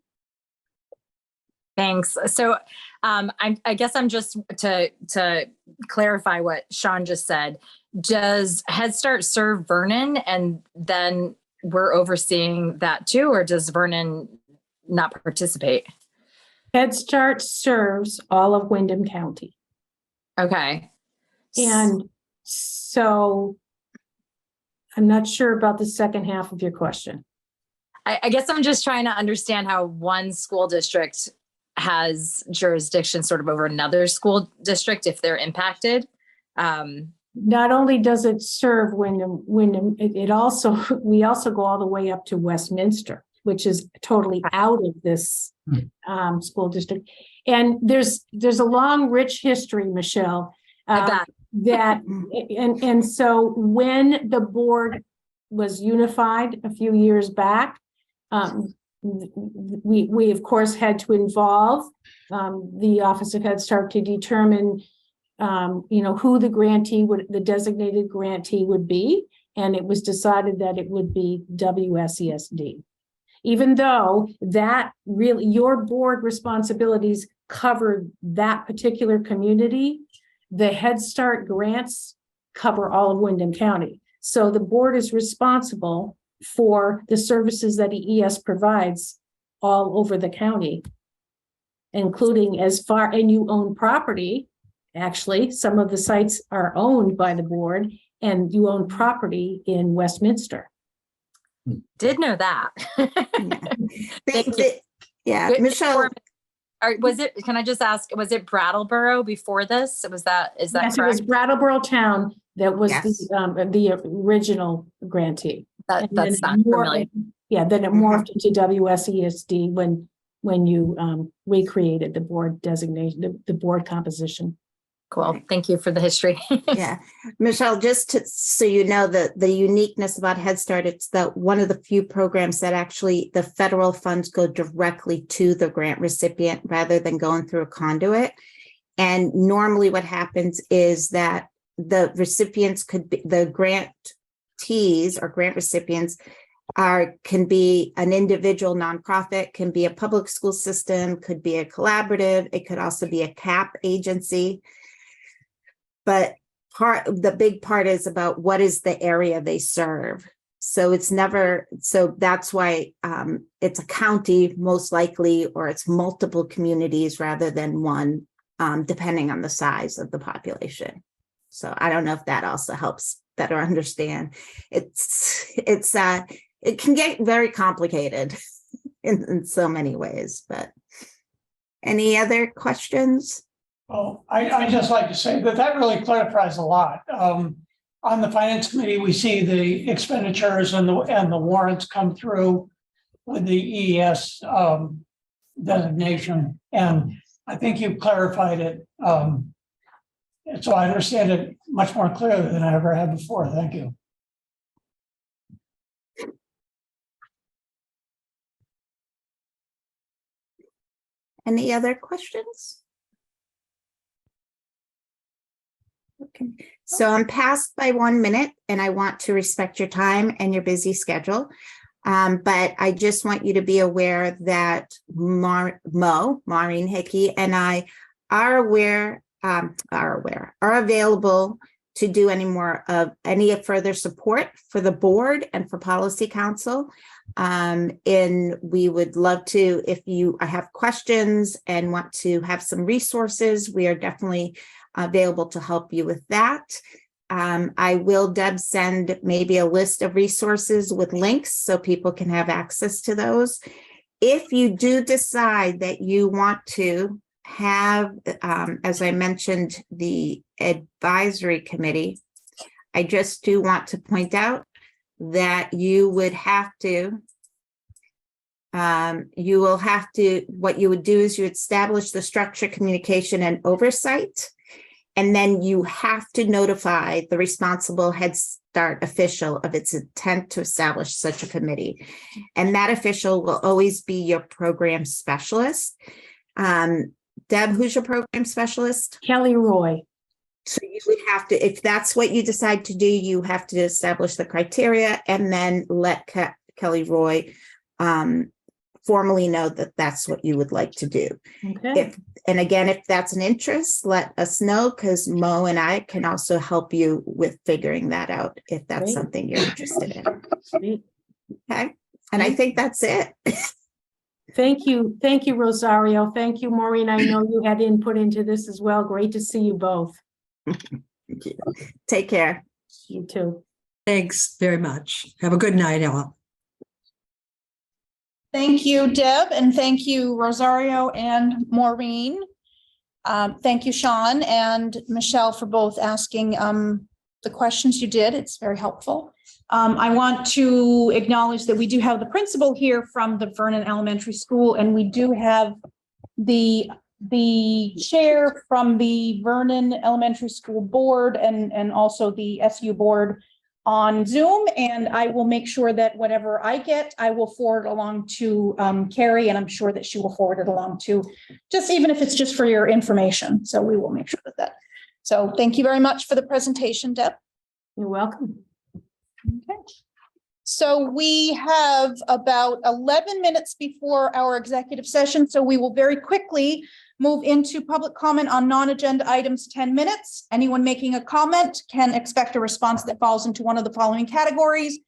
Thanks. So I guess I'm just to clarify what Sean just said. Does Head Start serve Vernon and then we're overseeing that too, or does Vernon not participate? Head Start serves all of Windham County. Okay. And so I'm not sure about the second half of your question. I guess I'm just trying to understand how one school district has jurisdiction sort of over another school district if they're impacted. Not only does it serve Windham, it also, we also go all the way up to Westminster, which is totally out of this school district. And there's a long, rich history, Michelle. And so when the board was unified a few years back, we of course had to involve the Office of Head Start to determine who the designated grantee would be, and it was decided that it would be WSESD. Even though that really, your board responsibilities covered that particular community, the Head Start grants cover all of Windham County. So the board is responsible for the services that EES provides all over the county, including and you own property. Actually, some of the sites are owned by the board, and you own property in Westminster. Did know that. Michelle. Can I just ask, was it Brattleboro before this? Is that Yes, correct? it was Brattleboro Town that was Yes. the original grantee. That's not familiar. Yeah, then it morphed into WSESD when you recreated the board designation, the board composition. Cool. Thank you for the history. Yeah, Michelle, so you know the uniqueness about Head Start, it's one of the few programs that actually the federal funds go directly to the grant recipient rather than going through a conduit. And normally what happens is that the recipients the grantee grantees or grant recipients can be an individual nonprofit, can be a public school system, could be a collaborative, it could also be a CAP agency. But the big part is about what is the area they serve. So that's why it's a county most likely, or it's multiple communities rather than one, depending on the size of the population. So I don't know if that also helps better understand. It can get very complicated in so many ways, but any other questions? Well, I just like to say that really clarifies a lot. On the finance committee, we see the expenditures and the warrants come through with the EES designation, and I think you've clarified it. So I understand it much more clearly than I ever had before. Thank you. Any other questions? Okay, so I'm past by 1 minute and I want to respect your time and your busy schedule. But I just want you to be aware that Maureen Hickey and I are available to do any further support for the board and for policy council. And we would love to, if you have questions and want to have some resources, we are definitely available to help you with that. I will, Deb, send maybe a list of resources with links so people can have access to those. If you do decide that you want to have, as I mentioned, the advisory committee, I just do want to point out that you would have to, what you would do is you establish the structure, communication, and oversight. And then you have to notify the responsible Head Start official of its intent to establish such a committee. And that official will always be your program specialist. Deb, who's your program specialist? Kelly Roy. So you would have to, if that's what you decide to do, you have to establish the criteria and then let Kelly Roy formally know that that's what you would like to do. Okay. And again, if that's an interest, let us know, because Mo and I can also help you with figuring that out if that's Great. something you're interested in. Great. Okay. And I think that's it. Thank you. Thank you, Rosario. Thank you, Maureen. I know you had input into this as well. Great to see you both. Thank you. Take care. You too. Thanks very much. Have a good night, all. Thank you, Deb, and thank you, Rosario and Maureen. Thank you, Sean and Michelle, for both asking the questions you did. It's very helpful. I want to acknowledge that we do have the principal here from the Vernon Elementary School, and we do have the chair from the Vernon Elementary School Board and also the SU Board on Zoom, and I will make sure that whatever I get, I will forward along to Carrie, and I'm sure that she will forward it along to, just even if it's just for your information. So we will make sure that. So thank you very much for the presentation, Deb. You're welcome. Okay. So we have about 11 minutes before our executive session, so we will very quickly move into public comment on non-agenda items, 10 minutes. Anyone making a comment can expect a response that falls into one of the following categories: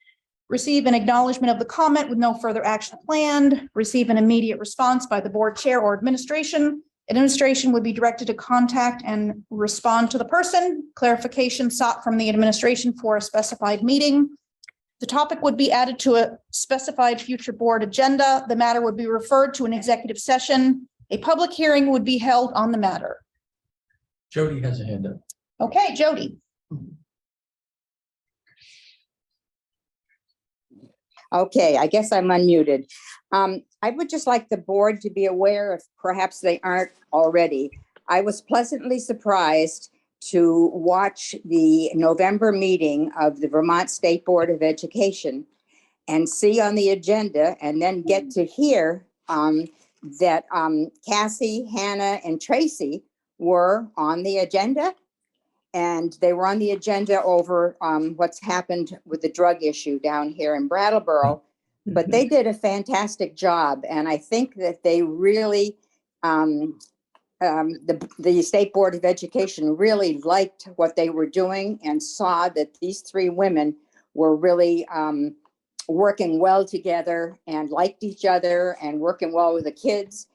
receive an acknowledgement of the comment with no further action planned, receive an immediate response by the board chair or administration. Administration would be directed to contact and respond to the person. Clarification sought from the administration for a specified meeting. The topic would be added to a specified future board agenda. The matter would be referred to an executive session. A public hearing would be held on the matter. Jody has a hand up. Okay, Jody. Okay, I guess I'm unmuted. I would just like the board to be aware, if perhaps they aren't already, I was pleasantly surprised to watch the November meeting of the Vermont State Board of Education and see on the agenda and then get to hear that Cassie, Hannah, and Tracy were on the agenda. and they were on the agenda over what's happened with the drug issue down here in Brattleboro. But they did a fantastic job, and I think that they really, the State Board of Education really liked what they were doing and saw that these three women were really working well together and liked each other and working well with the kids.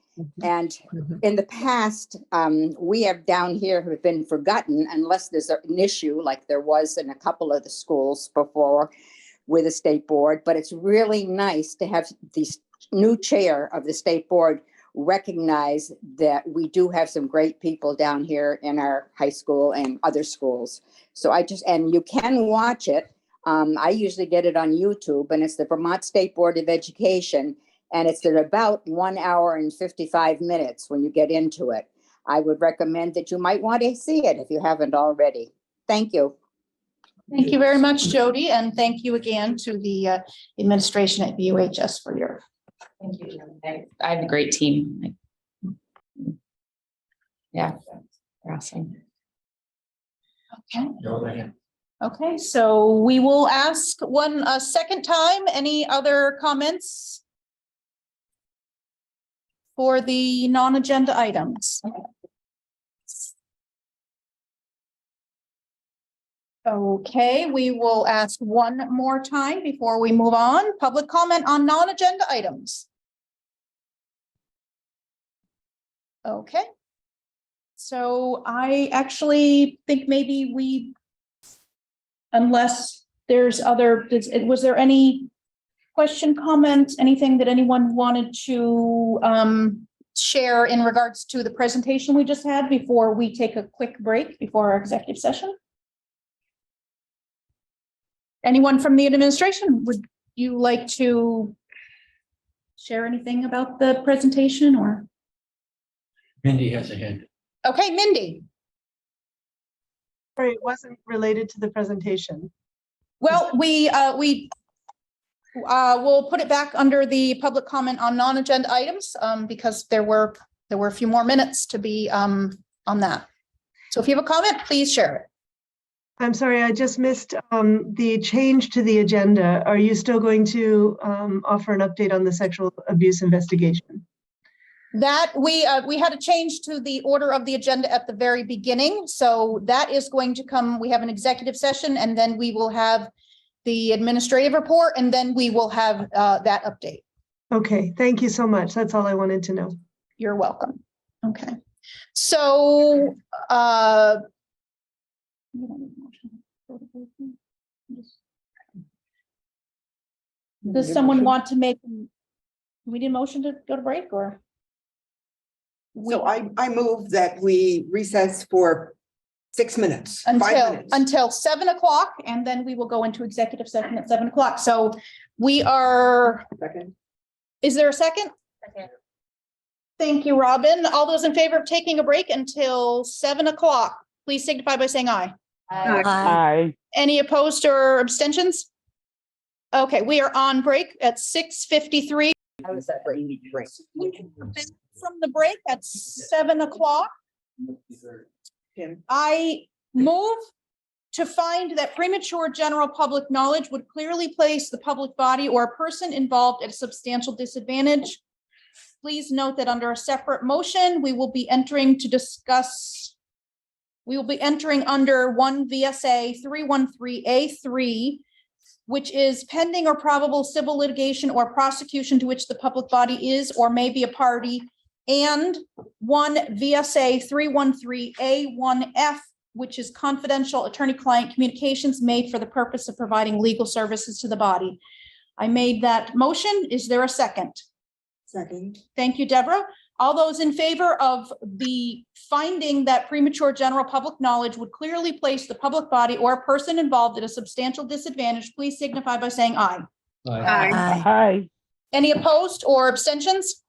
And in the past, we have down here have been forgotten unless there's an issue like there was in a couple of the schools before with the state board. But it's really nice to have the new chair of the state board recognize that we do have some great people down here in our high school and other schools. So and you can watch it. I usually get it on YouTube, and it's the Vermont State Board of Education. And it's at about 1 hour and 55 minutes when you get into it. I would recommend that you might want to see it if you haven't already. Thank you. Thank you very much, Jody, and thank you again to the administration at VUHS for your. Thank you. I have a great team. Yeah, they're awesome. Okay. Okay, so we will ask a second time, any other comments for the non-agenda items? Okay, we will ask one more time before we move on. Public comment on non-agenda items. Okay. So I actually think maybe unless there's was there any question, comments, anything that anyone wanted to share in regards to the presentation we just had before we take a quick break before our executive session? Anyone from the administration, would you like to share anything about the presentation or? Mindy has a hand. Okay, Mindy. Sorry, it wasn't related to the presentation. Well, we'll put it back under the public comment on non-agenda items because there were a few more minutes to be on that. So if you have a comment, please share it. I'm sorry, I just missed the change to the agenda. Are you still going to offer an update on the sexual abuse investigation? That we had a change to the order of the agenda at the very beginning. So that is going to come. We have an executive session and then we will have the administrative report and then we will have that update. Okay, thank you so much. That's all I wanted to know. You're welcome. Okay. So does someone want to make, we need a motion to go to break or? So I move that we recess for 6 minutes, 5 minutes. Until 7 o'clock, and then we will go into executive session at 7 o'clock. So we are. Second. Is there a second? Second. Thank you, Robin. All those in favor of taking a break until 7 o'clock, please signify by saying aye. Aye. Any opposed or abstentions? Okay, we are on break at 6:53. How is that break? From the break at 7 o'clock. Tim? I move to find that premature general public knowledge would clearly place the public body or a person involved at a substantial disadvantage. Please note that under a separate motion, we will be entering under 1 VSA 313A3, which is pending or probable civil litigation or prosecution to which the public body is or may be a party, and 1 VSA 313A1F, which is confidential attorney-client communications made for the purpose of providing legal services to the body. I made that motion. Is there a second? Second. Thank you, Deborah. All those in favor of the finding that premature general public knowledge would clearly place the public body or a person involved at a substantial disadvantage, please signify by saying aye. Aye. Any opposed or abstentions?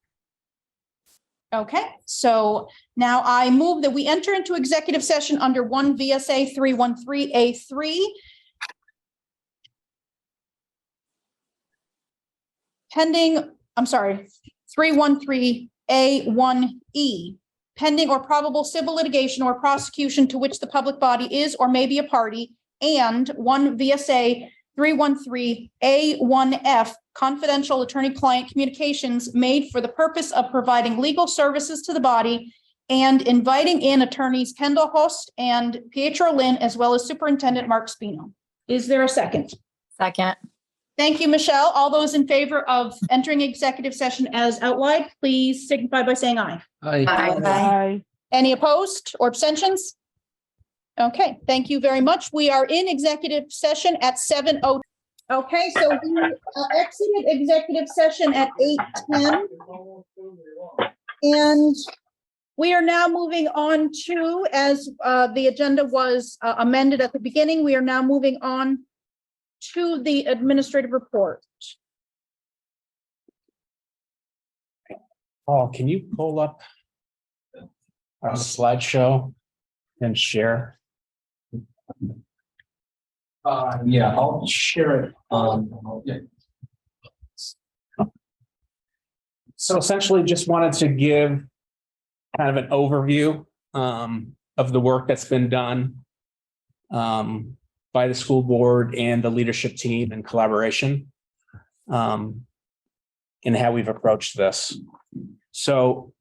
Okay, so now I move that we enter into executive session under 1 VSA 313A3. Pending, I'm sorry, 313A1E, pending or probable civil litigation or prosecution to which the public body is or may be a party, and 1 VSA 313A1F confidential attorney-client communications made for the purpose of providing legal services to the body and inviting in attorneys Kendall Host and Pietro Lynn, as well as Superintendent Mark Spino. Is there a second? Second. Thank you, Michelle. All those in favor of entering executive session as outlined, please signify by saying aye. Aye. Any opposed or abstentions? Okay, thank you very much. We are in executive session at 7:00. Okay, so we exited executive session at 8:10. And we are now moving on to, as the agenda was amended at the beginning, we are now moving on to the administrative report. Paul, can you pull up our slideshow and share? Yeah, I'll share it. So essentially just wanted to give kind of an overview of the work that's been done by the school board and the leadership team in collaboration in how we've approached this. So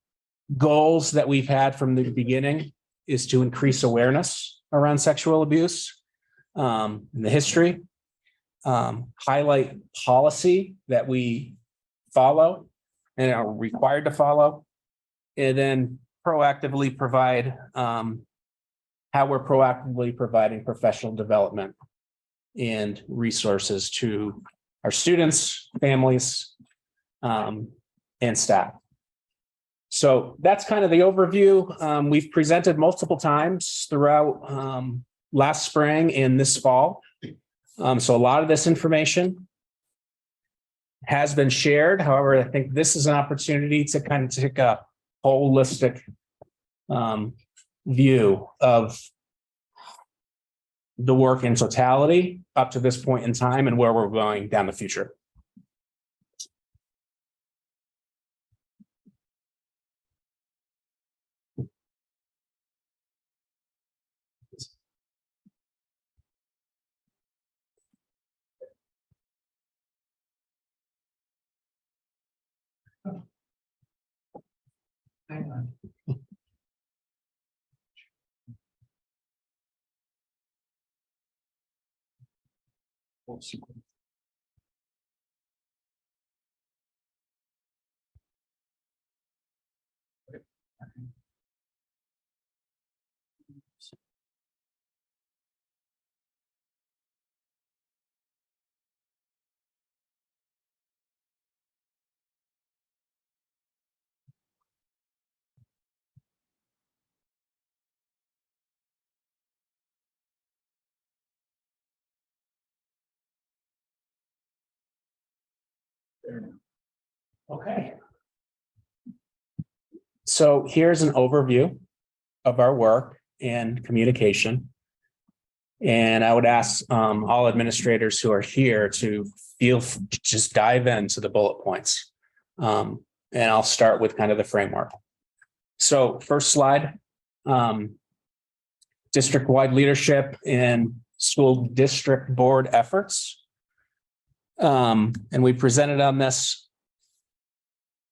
goals that we've had from the beginning is to increase awareness around sexual abuse in the history, highlight policy that we follow and are required to follow, and then proactively provide how we're proactively providing professional development and resources to our students, families, and staff. So that's kind of the overview. We've presented multiple times throughout last spring and this fall. So a lot of this information has been shared. However, I think this is an opportunity to kind of take a holistic view of the work in totality up to this point in time and where we're going down the future. Hang on. Okay. So here's an overview of our work and communication. And I would ask all administrators who are here to just dive into the bullet points. And I'll start with kind of the framework. So first slide, district-wide leadership and school district board efforts. And we presented on this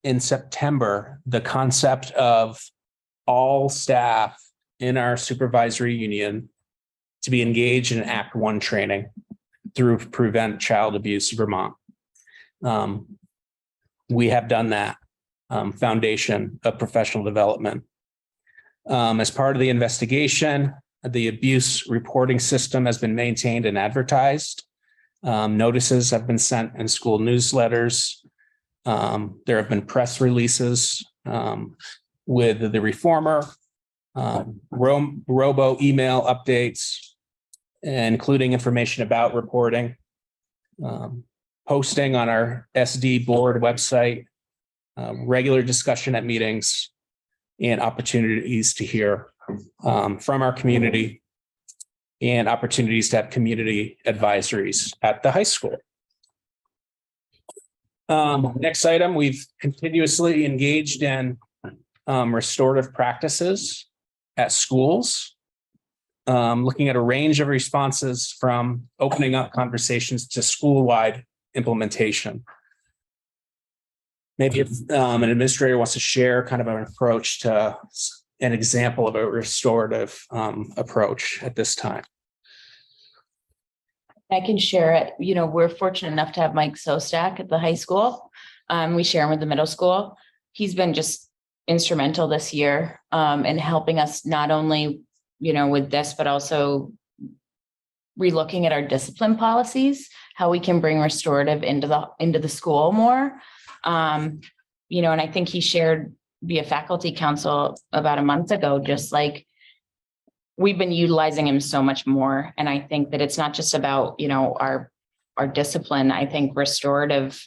in September, the concept of all staff in our supervisory union to be engaged in Act 1 training through Prevent Child Abuse Vermont. We have done that foundation of professional development. As part of the investigation, the abuse reporting system has been maintained and advertised. Notices have been sent in school newsletters. There have been press releases with the reformer, robo email updates, including information about reporting, posting on our SD board website, regular discussion at meetings, and opportunities to hear from our community, and opportunities to have community advisories at the high school. Next item, we've continuously engaged in restorative practices at schools, looking at a range of responses from opening up conversations to school-wide implementation. Maybe if an administrator wants to share kind of an approach to an example of a restorative approach at this time. I can share it. You know, we're fortunate enough to have Mike Sostak at the high school. We share him with the middle school. He's been just instrumental this year in helping us not only, you know, with this, but also relooking at our discipline policies, how we can bring restorative into the school more. You know, and I think he shared via faculty council about a month ago, just like we've been utilizing him so much more. And I think that it's not just about, you know, our discipline. I think restorative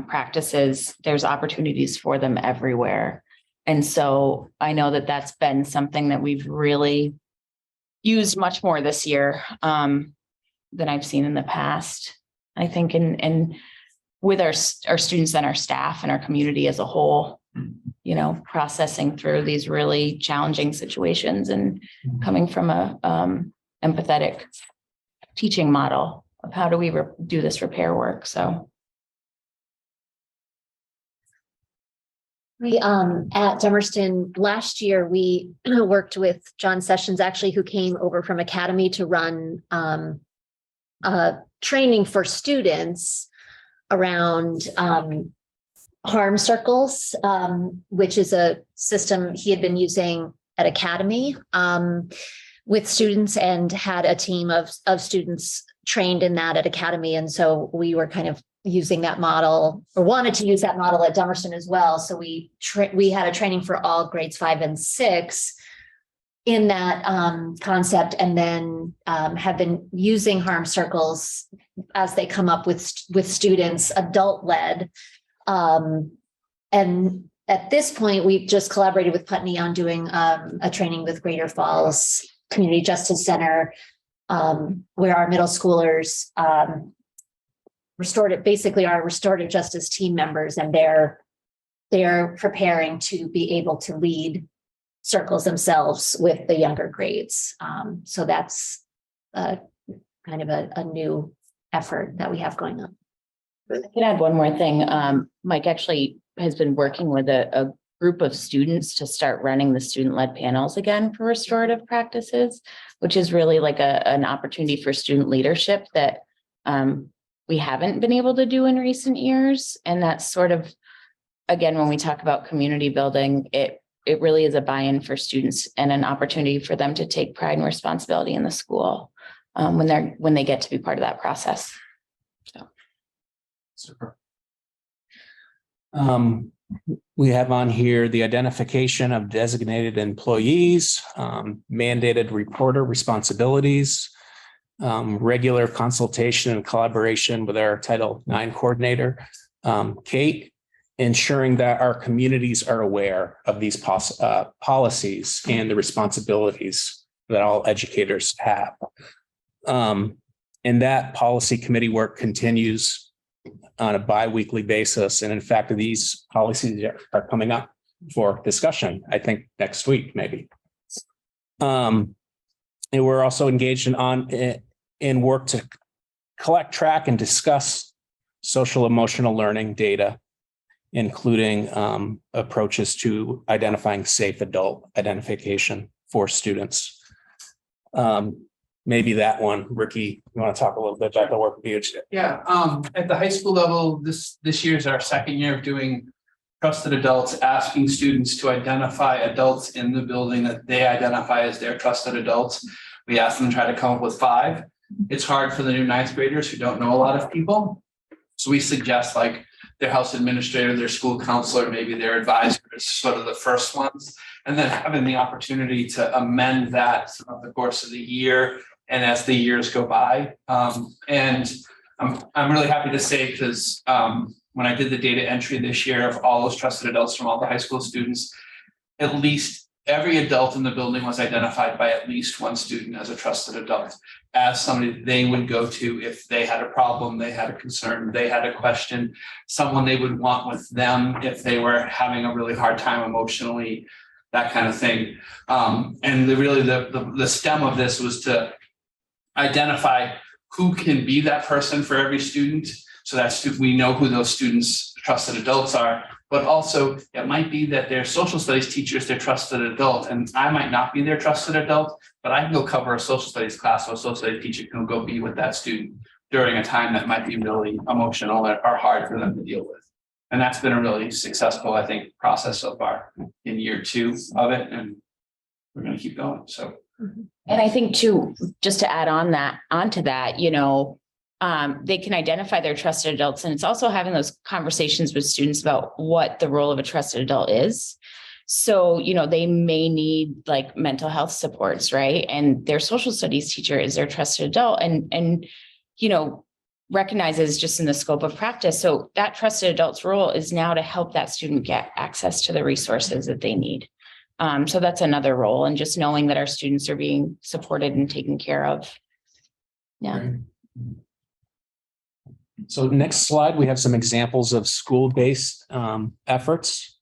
practices, there's opportunities for them everywhere. And so I know that that's been something that we've really used much more this year than I've seen in the past. I think and with our students and our staff and our community as a whole, you know, processing through these really challenging situations and coming from a empathetic teaching model of how do we do this repair work. So. We at Dummerston last year, we worked with John Sessions, actually, who came over from Academy to run training for students around harm circles, which is a system he had been using at Academy with students and had a team of students trained in that at Academy. And so we were kind of using that model, or wanted to use that model at Dummerston as well. So we had a training for all grades 5 and 6 in that concept, and then have been using harm circles as they come up with students, adult-led. And at this point, we've just collaborated with Putney on doing a training with Greater Falls Community Justice Center, where our middle schoolers basically our restorative justice team members, and they're preparing to be able to lead circles themselves with the younger grades. So that's kind of a new effort that we have going on. I can add one more thing. Mike actually has been working with a group of students to start running the student-led panels again for restorative practices, which is really like an opportunity for student leadership that we haven't been able to do in recent years. And that's sort of, again, when we talk about community building, it really is a buy-in for students and an opportunity for them to take pride and responsibility in the school when they get to be part of that process. So. Super. We have on here the identification of designated employees, mandated reporter responsibilities, regular consultation and collaboration with our Title IX coordinator, Kate, ensuring that our communities are aware of these policies and the responsibilities that all educators have. And that policy committee work continues on a bi-weekly basis. And in fact, these policies are coming up for discussion, I think next week, maybe. And we're also engaged in work to collect, track, and discuss social emotional learning data, including approaches to identifying safe adult identification for students. Maybe that one, Ricky, you want to talk a little bit about the work we do? Yeah, at the high school level, this year is our second year of doing trusted adults, asking students to identify adults in the building that they identify as their trusted adults. We ask them to try to come up with 5. It's hard for the new 9th graders who don't know a lot of people. So we suggest like their house administrator, their school counselor, maybe their advisor is sort of the first ones. And then having the opportunity to amend that throughout the course of the year and as the years go by. And I'm really happy to say, because when I did the data entry this year of all those trusted adults from all the high school students, at least every adult in the building was identified by at least one student as a trusted adult, as somebody they would go to if they had a problem, they had a concern, they had a question, someone they would want with them if they were having a really hard time emotionally. that kind of thing. And the stem of this was to identify who can be that person for every student, so that we know who those students' trusted adults are. But also, it might be that their social studies teacher is their trusted adult, and I might not be their trusted adult, but I can go cover a social studies class, so a social studies teacher can go be with that student during a time that might be really emotional or hard for them to deal with. And that's been a really successful, I think, process so far in year 2 of it, and we're going to keep going. So, And I think too, just to add onto that, they can identify their trusted adults, and it's also having those conversations with students about what the role of a trusted adult is. So, they may need like mental health supports, right? And their social studies teacher is their trusted adult and recognizes just in the scope of practice. So that trusted adult's role is now to help that student get access to the resources that they need. So that's another role, and just knowing that our students are being supported and taken care of. Yeah. So next slide, we have some examples of school-based efforts.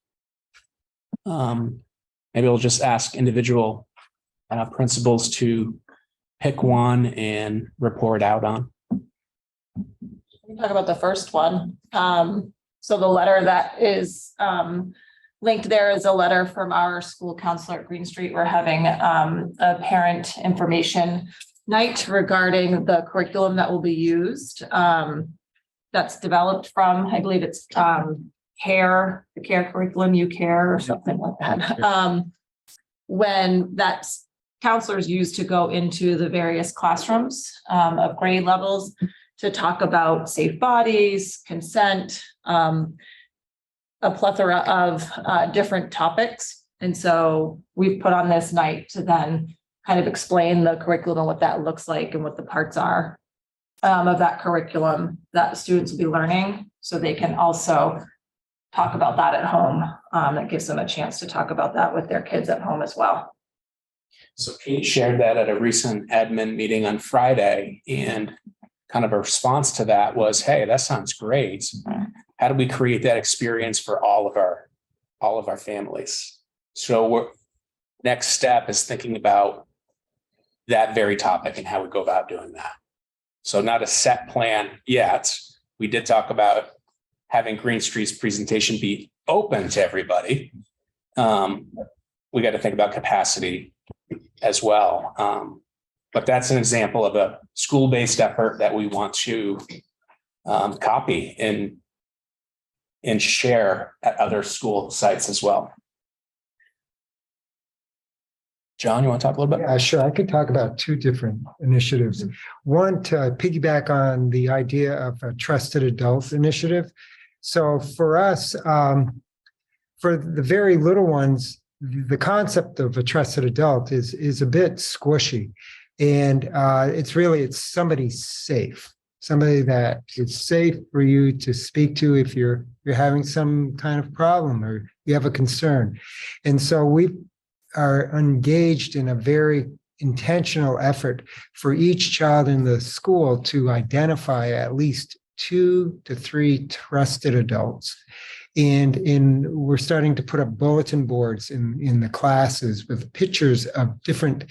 Maybe I'll just ask individual principals to pick one and report out on. We talk about the first one. So the letter that is linked there is a letter from our school counselor at Green Street. We're having a parent information night regarding the curriculum that will be used. That's developed from, I believe it's the care curriculum, you care or something like that. When that counselors use to go into the various classrooms of grade levels to talk about safe bodies, consent, a plethora of different topics. And so we've put on this night to then kind of explain the curriculum and what that looks like and what the parts are of that curriculum that students will be learning, so they can also talk about that at home. That gives them a chance to talk about that with their kids at home as well. So Kate shared that at a recent admin meeting on Friday, and kind of a response to that was, hey, that sounds great. How do we create that experience for all of our families? So next step is thinking about that very topic and how we go about doing that. So not a set plan yet. We did talk about having Green Street's presentation be open to everybody. We got to think about capacity as well. But that's an example of a school-based effort that we want to copy and share at other school sites as well. John, you want to talk a little bit? Yeah, sure. I could talk about 2 different initiatives. One, to piggyback on the idea of a trusted adults initiative. So for us, for the very little ones, the concept of a trusted adult is a bit squishy. And it's somebody safe, somebody that is safe for you to speak to if you're having some kind of problem or you have a concern. And so we are engaged in a very intentional effort for each child in the school to identify at least 2 to 3 trusted adults. And we're starting to put up bulletin boards in the classes with pictures of different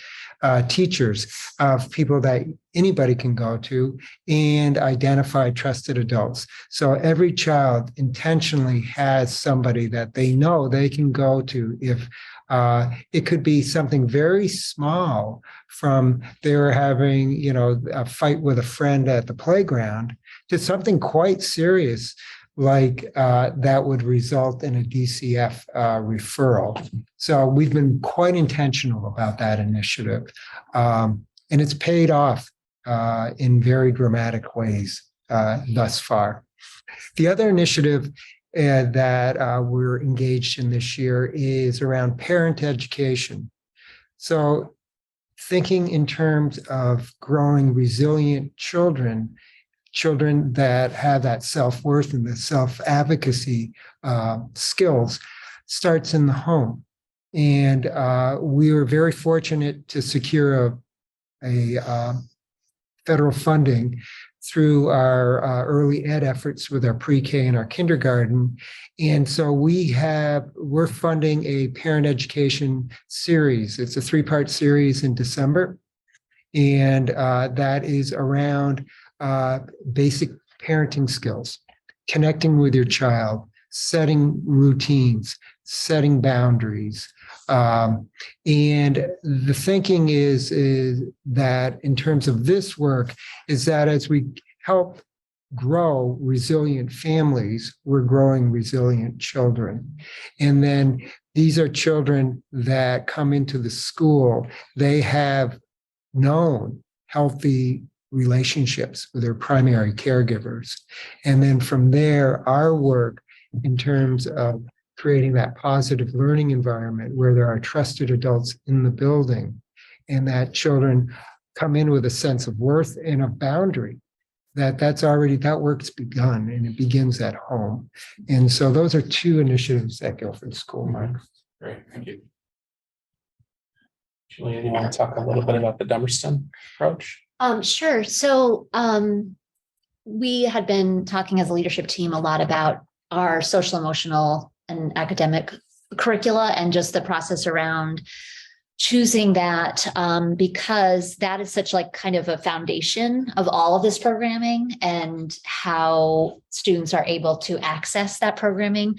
teachers, of people that anybody can go to and identify trusted adults. So every child intentionally has somebody that they know they can go to if it could be something very small, from they were having, a fight with a friend at the playground, to something quite serious like that would result in a DCF referral. So we've been quite intentional about that initiative, and it's paid off in very dramatic ways thus far. The other initiative that we're engaged in this year is around parent education. So thinking in terms of growing resilient children that have that self-worth and the self-advocacy skills, starts in the home. And we were very fortunate to secure a federal funding through our early ed efforts with our pre-K and our kindergarten. And so we're funding a parent education series. It's a 3-part series in December. And that is around basic parenting skills, connecting with your child, setting routines, setting boundaries. And the thinking is that in terms of this work, is that as we help grow resilient families, we're growing resilient children. And then these are children that come into the school, they have known healthy relationships with their primary caregivers. And then from there, our work in terms of creating that positive learning environment where there are trusted adults in the building and that children come in with a sense of worth and of boundary, that work's begun and it begins at home. And so those are 2 initiatives at Guilford School, Mark. Great, thank you. Julia, you want to talk a little bit about the Dummerston approach? Sure. So we had been talking as a leadership team a lot about our social, emotional, and academic curricula and just the process around choosing that because that is such like kind of a foundation of all of this programming and how students are able to access that programming.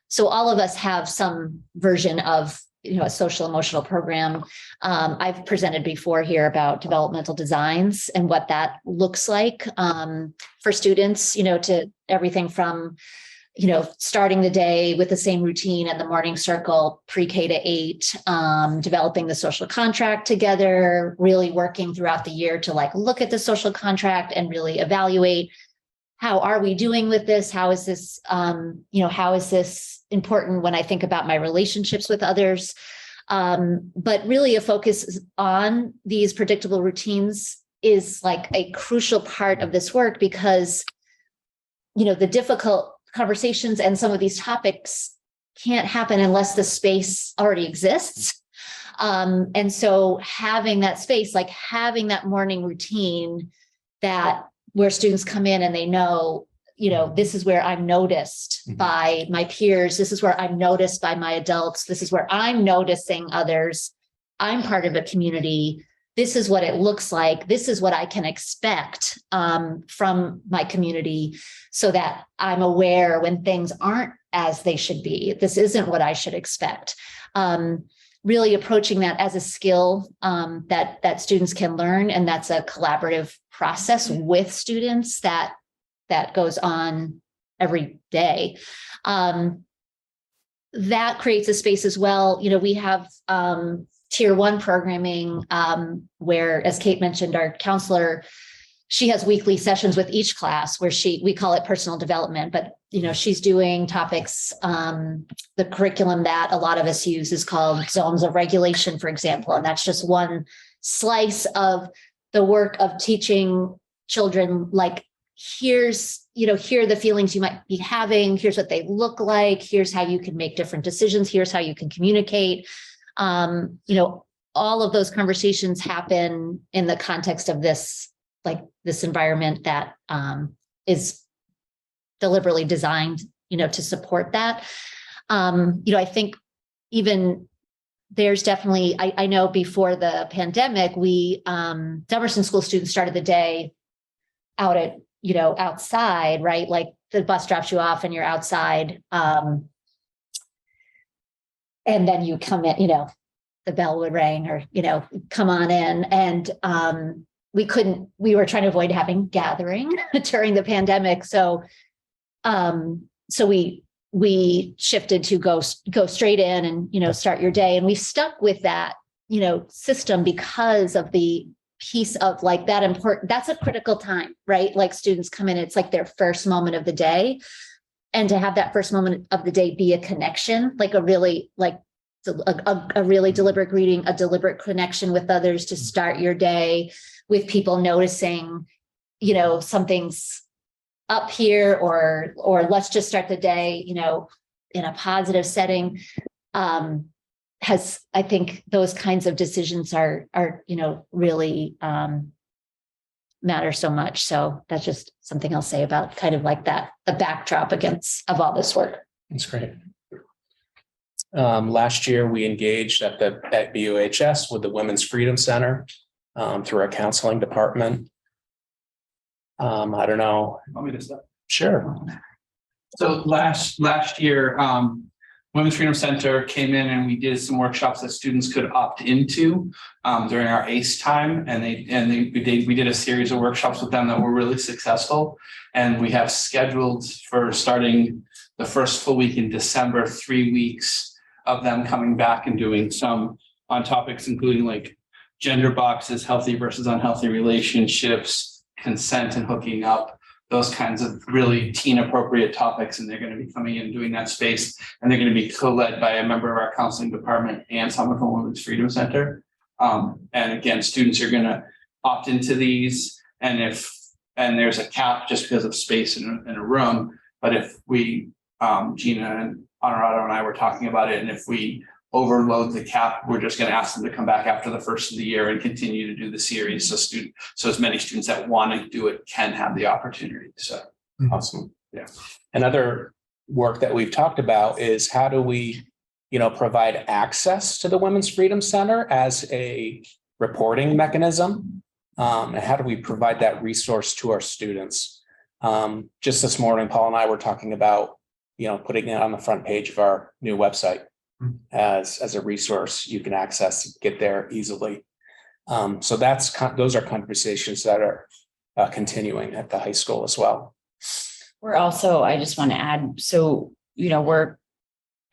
So all of us have some version of a social emotional program. I've presented before here about developmental designs and what that looks like for students, to everything from, starting the day with the same routine and the morning circle, pre-K to 8, developing the social contract together, really working throughout the year to look at the social contract and really evaluate how are we doing with this? How is this, how is this important when I think about my relationships with others? But really a focus on these predictable routines is like a crucial part of this work because, the difficult conversations and some of these topics can't happen unless the space already exists. And so having that space, like having that morning routine where students come in and they know, this is where I'm noticed by my peers. This is where I'm noticed by my adults. This is where I'm noticing others. I'm part of a community. This is what it looks like. This is what I can expect from my community so that I'm aware when things aren't as they should be. This isn't what I should expect. Really approaching that as a skill that students can learn. And that's a collaborative process with students that goes on every day. That creates a space as well. We have tier 1 programming where, as Kate mentioned, our counselor, she has weekly sessions with each class where we call it personal development, but she's doing topics. The curriculum that a lot of us use is called zones of regulation, for example, and that's just one slice of the work of teaching children, here are the feelings you might be having. Here's what they look like. Here's how you can make different decisions. Here's how you can communicate. All of those conversations happen in the context of this environment that is deliberately designed, to support that. I think even there's definitely, I know before the pandemic, Dummerston School students started the day out at, outside, right? Like the bus drops you off and you're outside. And then you come in, the bell would ring or, come on in. And we were trying to avoid having gathering during the pandemic. So we shifted to go straight in and, start your day. And we stuck with that, system because of the piece of that important, that's a critical time, right? Like students come in, it's like their first moment of the day. And to have that first moment of the day be a connection, a really deliberate greeting, a deliberate connection with others to start your day with people noticing, something's up here or let's just start the day, in a positive setting. I think those kinds of decisions are really matter so much. So that's just something I'll say about kind of like that, the backdrop of all this work. That's great. Last year, we engaged at BUHS with the Women's Freedom Center through our counseling department. I don't know. Want me to start? Sure. So last year, Women's Freedom Center came in and we did some workshops that students could opt into during our ACE time. And we did a series of workshops with them that were really successful. And we have scheduled for starting the first full week in December, 3 weeks of them coming back and doing some on topics, including like gender boxes, healthy versus unhealthy relationships, consent and hooking up, those kinds of really teen appropriate topics. And they're going to be coming in and doing that space. And they're going to be co-led by a member of our counseling department and someone from Women's Freedom Center. And again, students are going to opt into these. And there's a cap just because of space in a room. But if we, Gina and Honorado and I were talking about it, and if we overload the cap, we're just going to ask them to come back after the first of the year and continue to do the series. So as many students that want to do it can have the opportunity. So awesome. Yeah. Another work that we've talked about is how do we, provide access to the Women's Freedom Center as a reporting mechanism? And how do we provide that resource to our students? Just this morning, Paul and I were talking about, putting it on the front page of our new website as a resource you can access, get there easily. So those are conversations that are continuing at the high school as well. We're also, I just want to add, so, we're,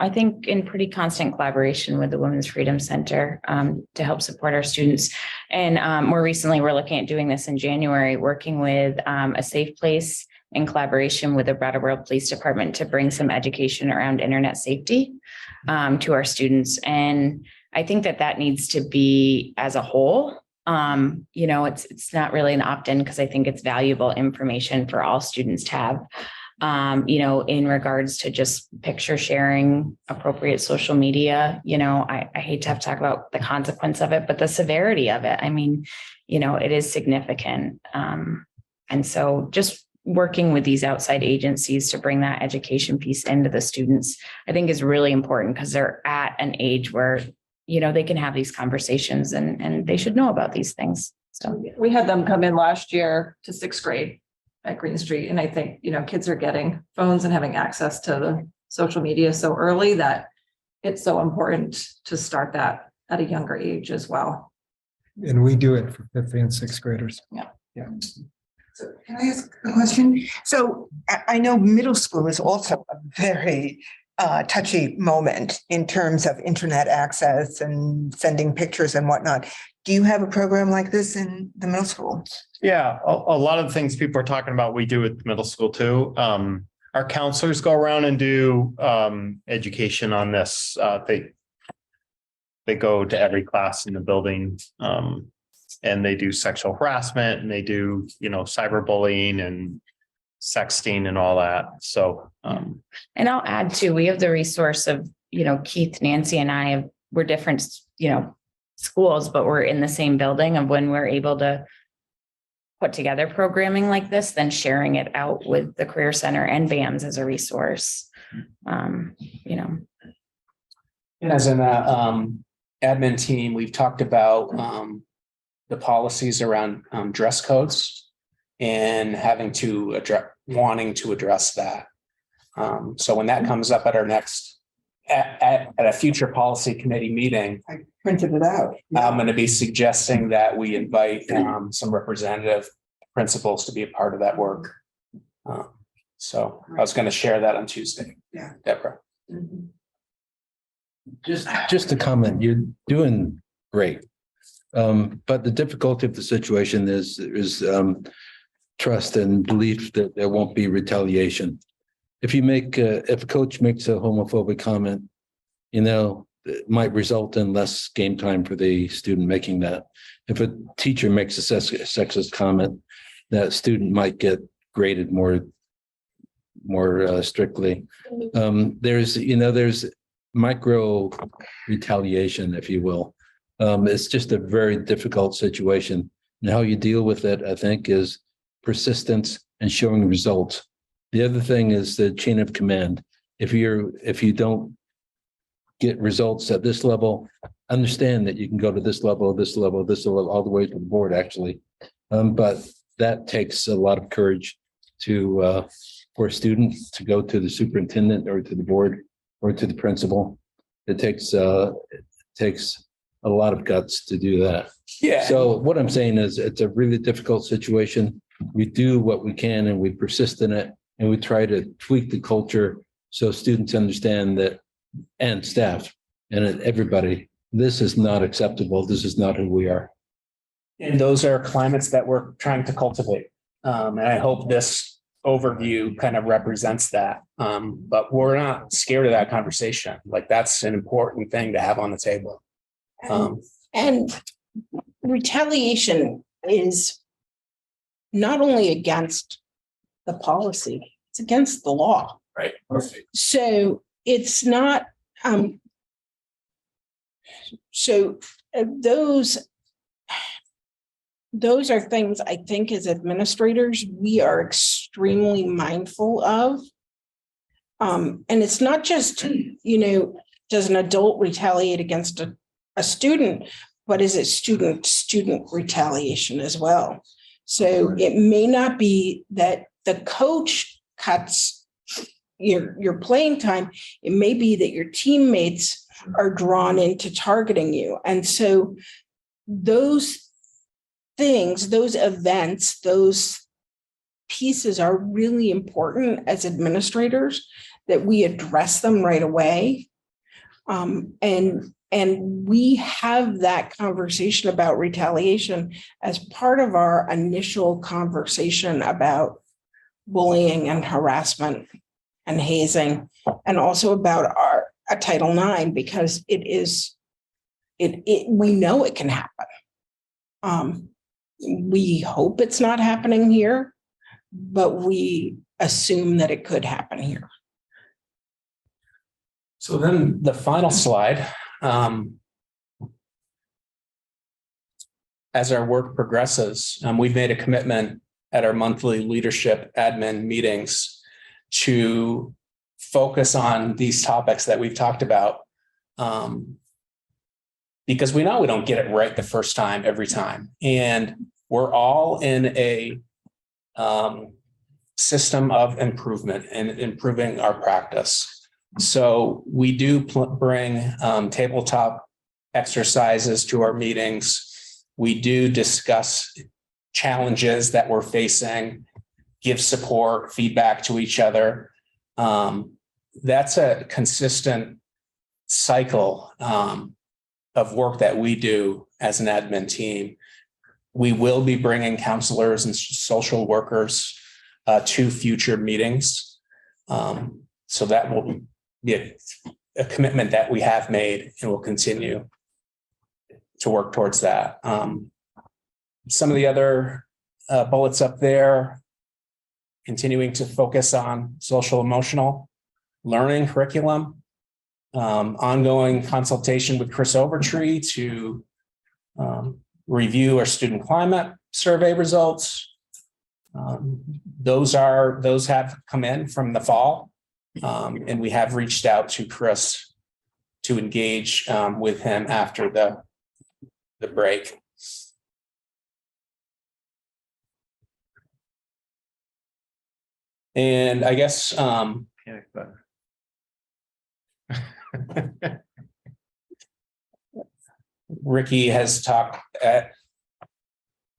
I think, in pretty constant collaboration with the Women's Freedom Center to help support our students. And more recently, we're looking at doing this in January, working with a safe place in collaboration with the Brattleboro Police Department to bring some education around internet safety to our students. And I think that needs to be as a whole. It's not really an opt-in because I think it's valuable information for all students to have, in regards to just picture sharing, appropriate social media. I hate to have to talk about the consequence of it, but the severity of it, it is significant. And so just working with these outside agencies to bring that education piece into the students, I think is really important because they're at an age where, they can have these conversations and they should know about these things. So we had them come in last year to 6th grade at Green Street. And I think, kids are getting phones and having access to the social media so early that it's so important to start that at a younger age as well. And we do it for 5th and 6th graders. Yeah. So can I ask a question? So I know middle school is also a very touchy moment in terms of internet access and sending pictures and whatnot. Do you have a program like this in the middle school? Yeah, a lot of the things people are talking about, we do at middle school too. Our counselors go around and do education on this. They go to every class in the building. And they do sexual harassment and they do, cyberbullying and sexting and all that. So, and I'll add too, we have the resource of, Keith, Nancy and I we're different, schools, but we're in the same building of when we're able to put together programming like this, then sharing it out with the Career Center and BAMS as a resource. And as an admin team, we've talked about the policies around dress codes and wanting to address that. So when that comes up at our next, at a future policy committee meeting, I printed it out. I'm going to be suggesting that we invite some representative principals to be a part of that work. So I was going to share that on Tuesday. Yeah. Deborah. Just a comment, you're doing great. But the difficulty of the situation is trust and belief that there won't be retaliation. If a coach makes a homophobic comment, it might result in less game time for the student making that. If a teacher makes a sexist comment, that student might get graded more strictly. There's micro retaliation, if you will. It's just a very difficult situation. And how you deal with it, I think, is persistence and showing results. The other thing is the chain of command. If you don't get results at this level, understand that you can go to this level, this level, this level, all the way to the board, actually. But that takes a lot of courage to for a student to go to the superintendent or to the board or to the principal. It takes a lot of guts to do that. Yeah. So what I'm saying is it's a really difficult situation. We do what we can and we persist in it, and we try to tweak the culture so students understand that, and staff and everybody, this is not acceptable. This is not who we are. And those are climates that we're trying to cultivate. And I hope this overview kind of represents that. But we're not scared of that conversation. Like, that's an important thing to have on the table. And retaliation is not only against the policy, it's against the law. Right. So it's not, those are things I think as administrators, we are extremely mindful of. And it's not just, does an adult retaliate against a student, but is it student retaliation as well? So it may not be that the coach cuts your playing time. It may be that your teammates are drawn into targeting you. And so those things, those events, those pieces are really important as administrators that we address them right away. And we have that conversation about retaliation as part of our initial conversation about bullying and harassment and hazing, and also about our Title IX, because we know it can happen. We hope it's not happening here, but we assume that it could happen here. So then the final slide, as our work progresses, we've made a commitment at our monthly leadership admin meetings to focus on these topics that we've talked about, because we know we don't get it right the first time, every time. And we're all in a system of improvement and improving our practice. So we do bring tabletop exercises to our meetings. We do discuss challenges that we're facing, give support, feedback to each other. That's a consistent cycle of work that we do as an admin team. We will be bringing counselors and social workers to future meetings. So that will be a commitment that we have made, and will continue to work towards that. Some of the other bullets up there, continuing to focus on social emotional learning curriculum, ongoing consultation with Chris Overtree to review our student climate survey results. Those have come in from the fall, and we have reached out to Chris to engage with him after the break. And I guess Ricky has talked at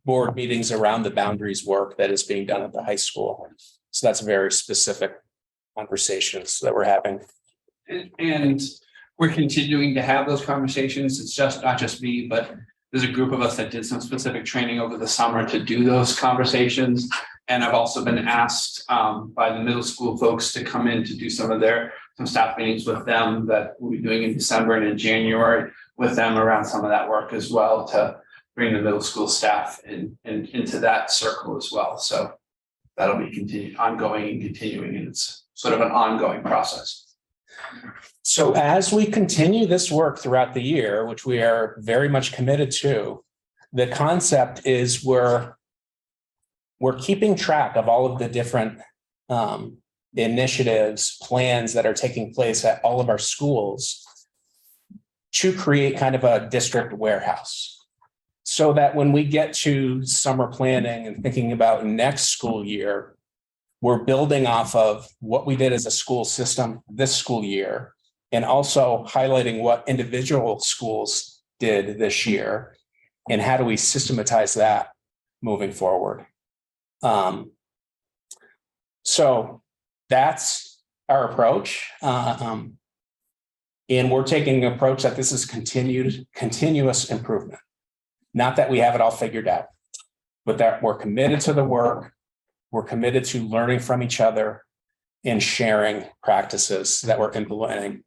board meetings around the boundaries work that is being done at the high school. So that's very specific conversations that we're having. And we're continuing to have those conversations. It's just not just me, but there's a group of us that did some specific training over the summer to do those conversations. And I've also been asked by the middle school folks to come in to do some staff meetings with them that we'll be doing in December and in January with them around some of that work as well, to bring the middle school staff into that circle as well. So that'll be ongoing and continuing, and it's sort of an ongoing process. So as we continue this work throughout the year, which we are very much committed to, the concept is we're keeping track of all of the different initiatives, plans that are taking place at all of our schools to create kind of a district warehouse. So that when we get to summer planning and thinking about next school year, we're building off of what we did as a school system this school year, and also highlighting what individual schools did this year, and how do we systematize that moving forward. So that's our approach. And we're taking an approach that this is continuous improvement. Not that we have it all figured out, but that we're committed to the work. We're committed to learning from each other and sharing practices that we're implementing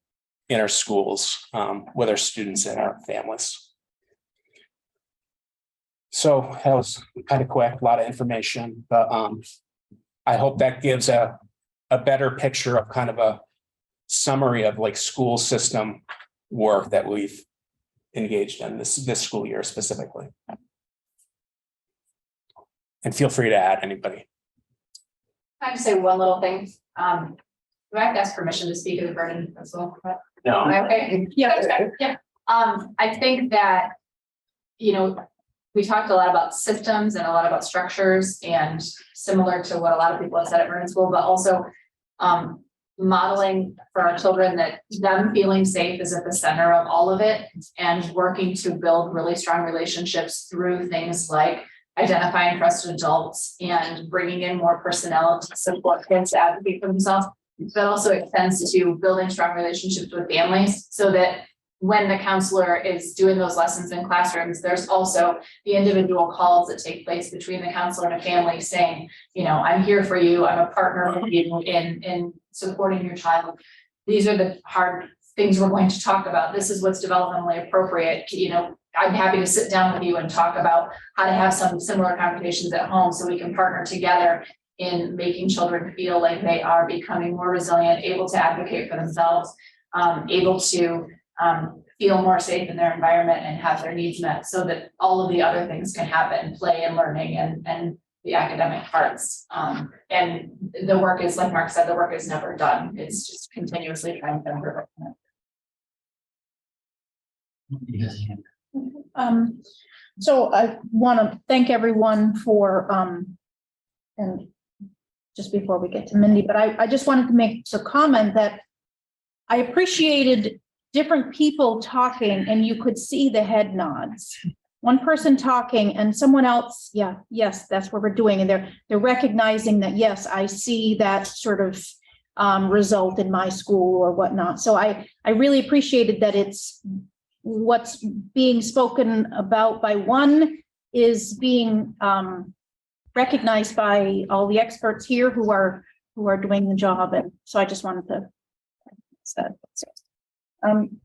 in our schools with our students and our families. So that was kind of quick, a lot of information, but I hope that gives a better picture of kind of a summary of like school system work that we've engaged in this school year specifically. And feel free to add anybody. I just say one little thing. Do I have to ask permission to speak to the Vernon Principal? No. Okay. Yeah. Yeah. I think that, you know, we talked a lot about systems and a lot about structures, and similar to what a lot of people have said at Vernon School, but also modeling for our children that them feeling safe is at the center of all of it, and working to build really strong relationships through things like identifying trusted adults and bringing in more personnel to support kids to advocate for themselves. But also extends to building strong relationships with families, so that when the counselor is doing those lessons in classrooms, there's also the individual calls that take place between the counselor and a family saying, you know, I'm here for you, I'm a partner with you in supporting your child. These are the hard things we're going to talk about. This is what's developmentally appropriate. You know, I'm happy to sit down with you and talk about how to have some similar conversations at home so we can partner together in making children feel like they are becoming more resilient, able to advocate for themselves, able to feel more safe in their environment and have their needs met, so that all of the other things can happen, play and learning and the academic parts. And the work is, like Mark said, the work is never done. It's just continuously trying to improve it. So I want to thank everyone for, and just before we get to Mindy, but I just wanted to make a comment that I appreciated different people talking and you could see the head nods. One person talking and someone else, yeah, yes, that's what we're doing. And they're recognizing that, yes, I see that sort of result in my school or whatnot. So I really appreciated that it's what's being spoken about by one is being recognized by all the experts here who are doing the job. And so I just wanted to say that.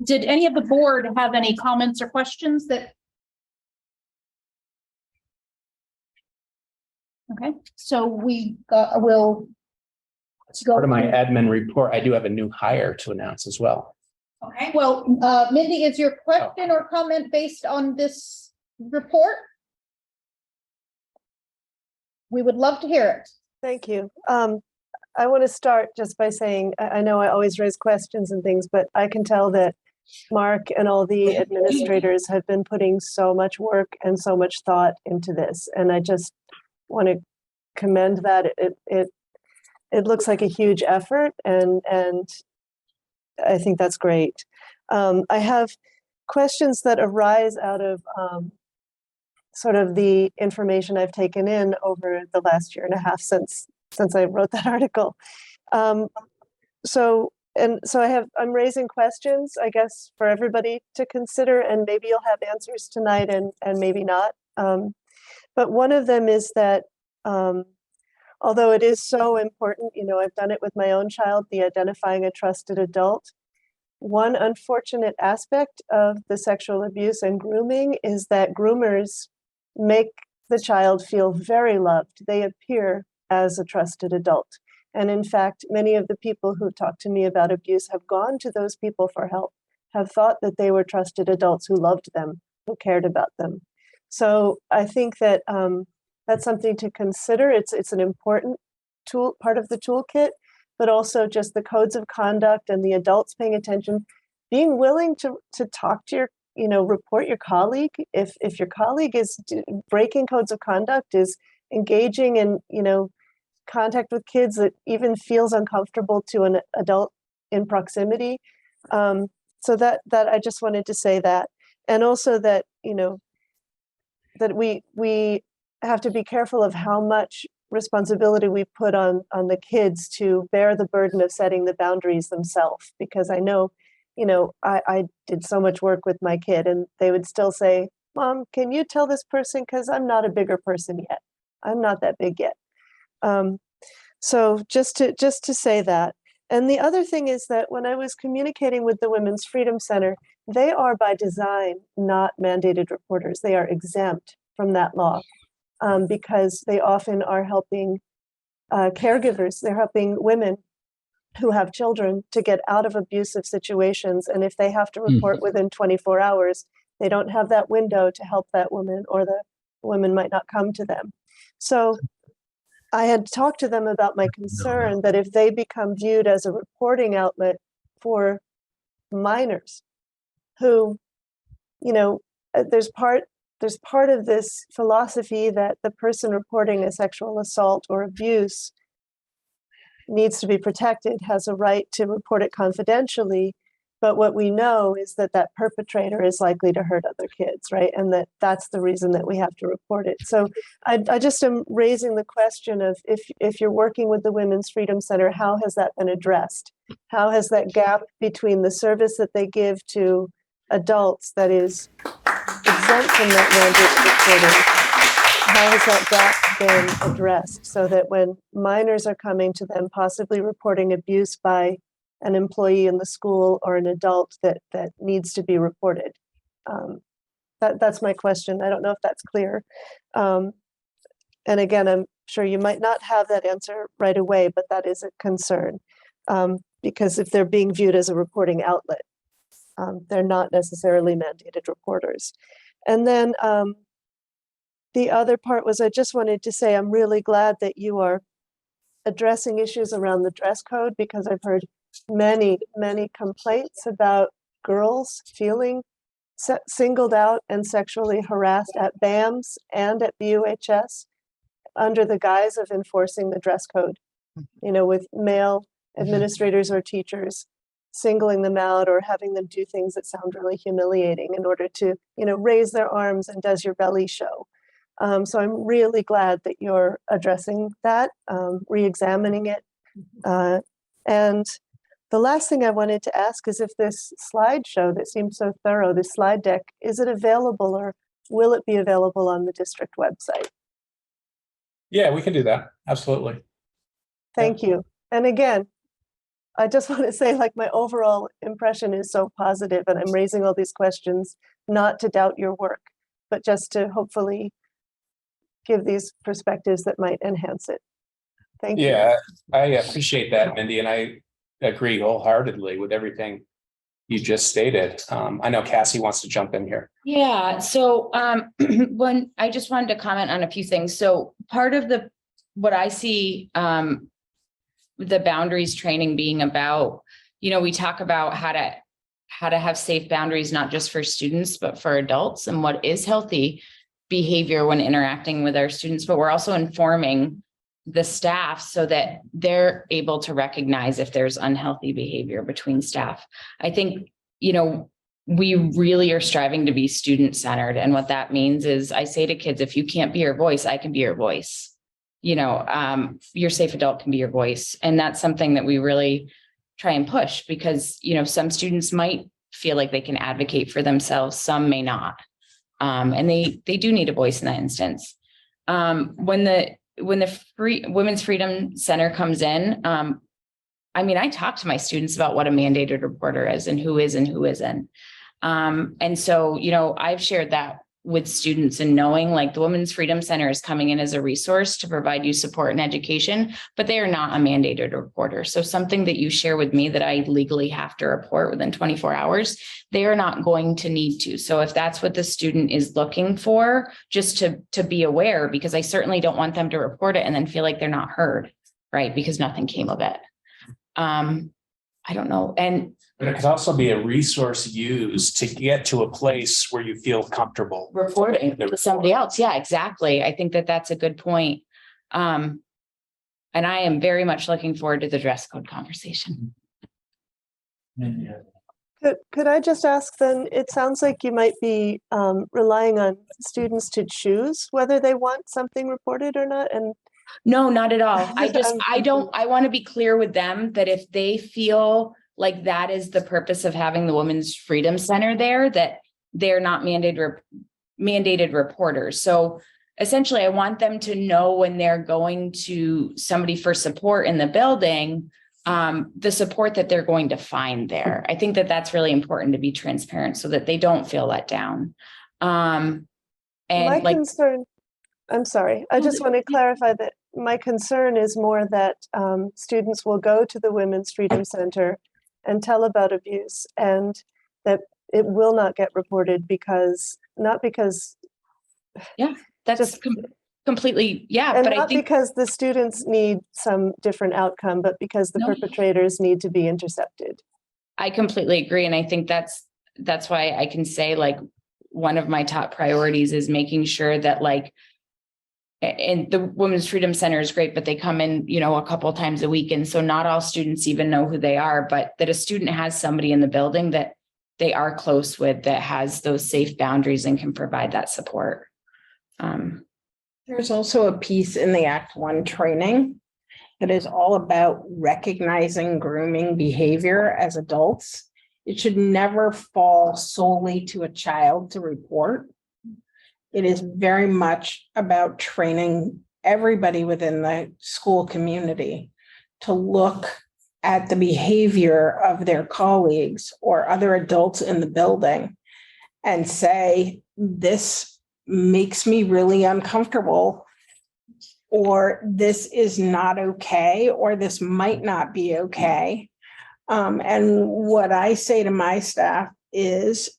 Did any of the board have any comments or questions that? Okay, so we will. Part of my admin report, I do have a new hire to announce as well. Okay, well, Mindy, is your question or comment based on this report? We would love to hear it. Thank you. I want to start just by saying, I know I always raise questions and things, but I can tell that Mark and all the administrators have been putting so much work and so much thought into this. And I just want to commend that. It looks like a huge effort, and I think that's great. I have questions that arise out of sort of the information I've taken in over the last year and a half since I wrote that article. So I'm raising questions, I guess, for everybody to consider, and maybe you'll have answers tonight and maybe not. But one of them is that although it is so important, you know, I've done it with my own child, the identifying a trusted adult. One unfortunate aspect of the sexual abuse and grooming is that groomers make the child feel very loved. They appear as a trusted adult. And in fact, many of the people who talk to me about abuse have gone to those people for help, have thought that they were trusted adults who loved them, who cared about them. So I think that that's something to consider. It's an important tool, part of the toolkit, but also just the codes of conduct and the adults paying attention, being willing to talk to your, report your colleague. If your colleague is breaking codes of conduct, is engaging in, contact with kids that even feels uncomfortable to an adult in proximity. So that I just wanted to say that. And also that, that we have to be careful of how much responsibility we put on the kids to bear the burden of setting the boundaries themselves. Because I know, I did so much work with my kid and they would still say, Mom, can you tell this person? Because I'm not a bigger person yet. I'm not that big yet. So just to say that. And the other thing is that when I was communicating with the Women's Freedom Center, they are by design not mandated reporters. They are exempt from that law because they often are helping caregivers. They're helping women who have children to get out of abusive situations. And if they have to report within 24 hours, they don't have that window to help that woman, or the women might not come to them. So I had talked to them about my concern that if they become viewed as a reporting outlet for minors who, there's part of this philosophy that the person reporting a sexual assault or abuse needs to be protected, has a right to report it confidentially. But what we know is that that perpetrator is likely to hurt other kids, right? And that's the reason that we have to report it. So I just am raising the question of if you're working with the Women's Freedom Center, how has that been addressed? How has that gap between the service that they give to adults that is exempt from that mandated reporting, how has that gap been addressed so that when minors are coming to them, possibly reporting abuse by an employee in the school or an adult that needs to be reported? That's my question. I don't know if that's clear. And again, I'm sure you might not have that answer right away, but that is a concern because if they're being viewed as a reporting outlet, they're not necessarily mandated reporters. And then the other part was, I just wanted to say, I'm really glad that you are addressing issues around the dress code, because I've heard many complaints about girls feeling singled out and sexually harassed at BAMS and at BUHS under the guise of enforcing the dress code, with male administrators or teachers singling them out or having them do things that sound really humiliating in order to, raise their arms and does your belly show. So I'm really glad that you're addressing that, re-examining it. And the last thing I wanted to ask is if this slideshow that seems so thorough, this slide deck, is it available or will it be available on the district website? Yeah, we can do that. Absolutely. Thank you. And again, I just want to say, my overall impression is so positive, and I'm raising all these questions not to doubt your work, but just to hopefully give these perspectives that might enhance it. Thank you. Yeah, I appreciate that, Mindy, and I agree wholeheartedly with everything you just stated. I know Cassie wants to jump in here. Yeah, so when I just wanted to comment on a few things. So part of what I see the boundaries training being about, we talk about how to have safe boundaries, not just for students, but for adults, and what is healthy behavior when interacting with our students. But we're also informing the staff so that they're able to recognize if there's unhealthy behavior between staff. I think, we really are striving to be student-centered. And what that means is I say to kids, if you can't be your voice, I can be your voice. Your safe adult can be your voice. And that's something that we really try and push because, some students might feel like they can advocate for themselves. Some may not. And they do need a voice in that instance. When the Women's Freedom Center comes in, I talk to my students about what a mandated reporter is and who isn't. And so, I've shared that with students and knowing like the Women's Freedom Center is coming in as a resource to provide you support and education, but they are not a mandated reporter. So something that you share with me that I legally have to report within 24 hours, they are not going to need to. So if that's what the student is looking for, just to be aware, because I certainly don't want them to report it and then feel like they're not heard, right? Because nothing came of it. I don't know. But it could also be a resource used to get to a place where you feel comfortable reporting to somebody else. Yeah, exactly. I think that that's a good point. And I am very much looking forward to the dress code conversation. Could I just ask then, it sounds like you might be relying on students to choose whether they want something reported or not. And no, not at all. I want to be clear with them that if they feel like that is the purpose of having the Women's Freedom Center there, that they're not mandated reporters. So essentially, I want them to know when they're going to somebody for support in the building, the support that they're going to find there. I think that that's really important to be transparent so that they don't feel let down. And my concern, I'm sorry, I just want to clarify that my concern is more that students will go to the Women's Freedom Center and tell about abuse, and that it will not get reported not because that's completely, and but not I think because the students need some different outcome, but because the perpetrators need to be intercepted. I completely agree. And I think that's why I can say like one of my top priorities is making sure that like, and the Women's Freedom Center is great, but they come in, a couple of times a week. And so not all students even know who they are, but that a student has somebody in the building that they are close with, that has those safe boundaries and can provide that support. There's also a piece in the Act 1 training that is all about recognizing grooming behavior as adults. It should never fall solely to a child to report. It is very much about training everybody within the school community to look at the behavior of their colleagues or other adults in the building and say, this makes me really uncomfortable, or this is not okay, or this might not be okay. And what I say to my staff is,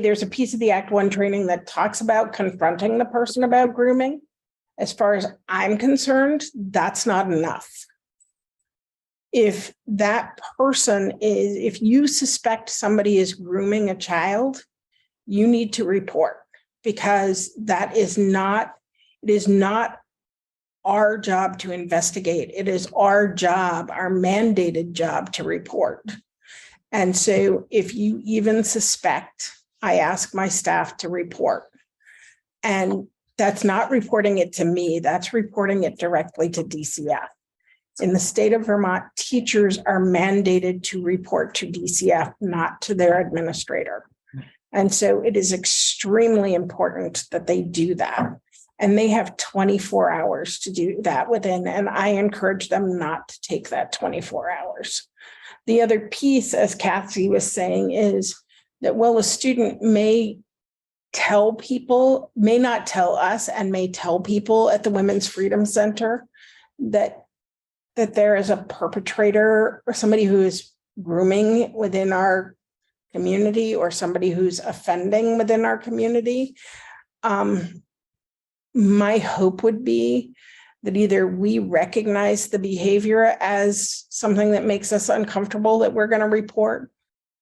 there's a piece of the Act 1 training that talks about confronting the person about grooming. As far as I'm concerned, that's not enough. If you suspect somebody is grooming a child, you need to report, because it is not our job to investigate. It is our job, our mandated job, to report. And so if you even suspect, I ask my staff to report. And that's not reporting it to me, that's reporting it directly to DCF. In the state of Vermont, teachers are mandated to report to DCF, not to their administrator. And so it is extremely important that they do that. And they have 24 hours to do that within, and I encourage them not to take that 24 hours. The other piece, as Kathy was saying, is that, a student may not tell us, and may tell people at the Women's Freedom Center that there is a perpetrator or somebody who is grooming within our community, or somebody who's offending within our community. My hope would be that either we recognize the behavior as something that makes us uncomfortable that we're going to report,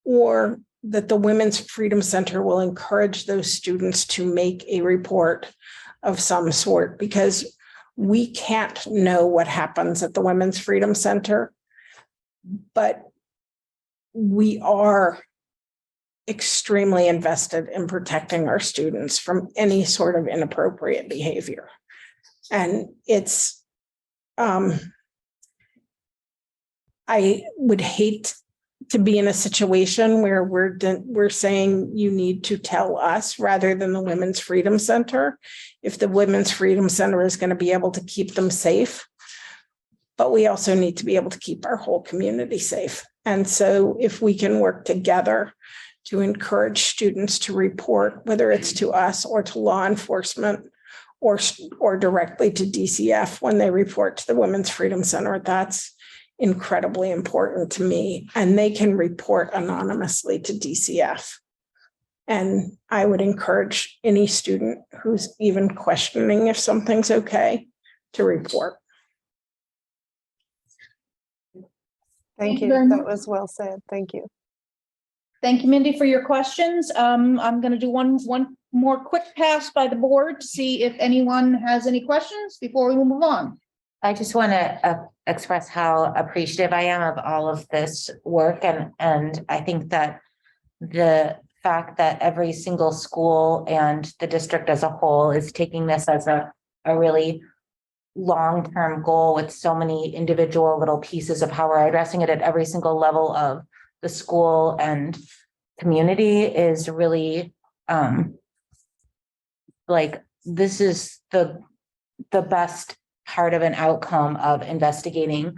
or that the Women's Freedom Center will encourage those students to make a report of some sort, because we can't know what happens at the Women's Freedom Center, but we are extremely invested in protecting our students from any sort of inappropriate behavior. And it's, I would hate to be in a situation where we're saying you need to tell us rather than the Women's Freedom Center, if the Women's Freedom Center is going to be able to keep them safe. But we also need to be able to keep our whole community safe. And so if we can work together to encourage students to report, whether it's to us or to law enforcement or directly to DCF when they report to the Women's Freedom Center. That's incredibly important to me. And they can report anonymously to DCF. And I would encourage any student who's even questioning if something's okay to report. Thank you you. very That was well said. Thank you. Thank you, Mindy, for your questions. I'm going to do one more quick pass by the board to see if anyone has any questions before we move on. I just want to express how appreciative I am of all of this work. And I think that the fact that every single school and the district as a whole is taking this as a really long-term goal with so many individual little pieces of how we're addressing it at every single level of the school and community is really like, this is the best part of an outcome of investigating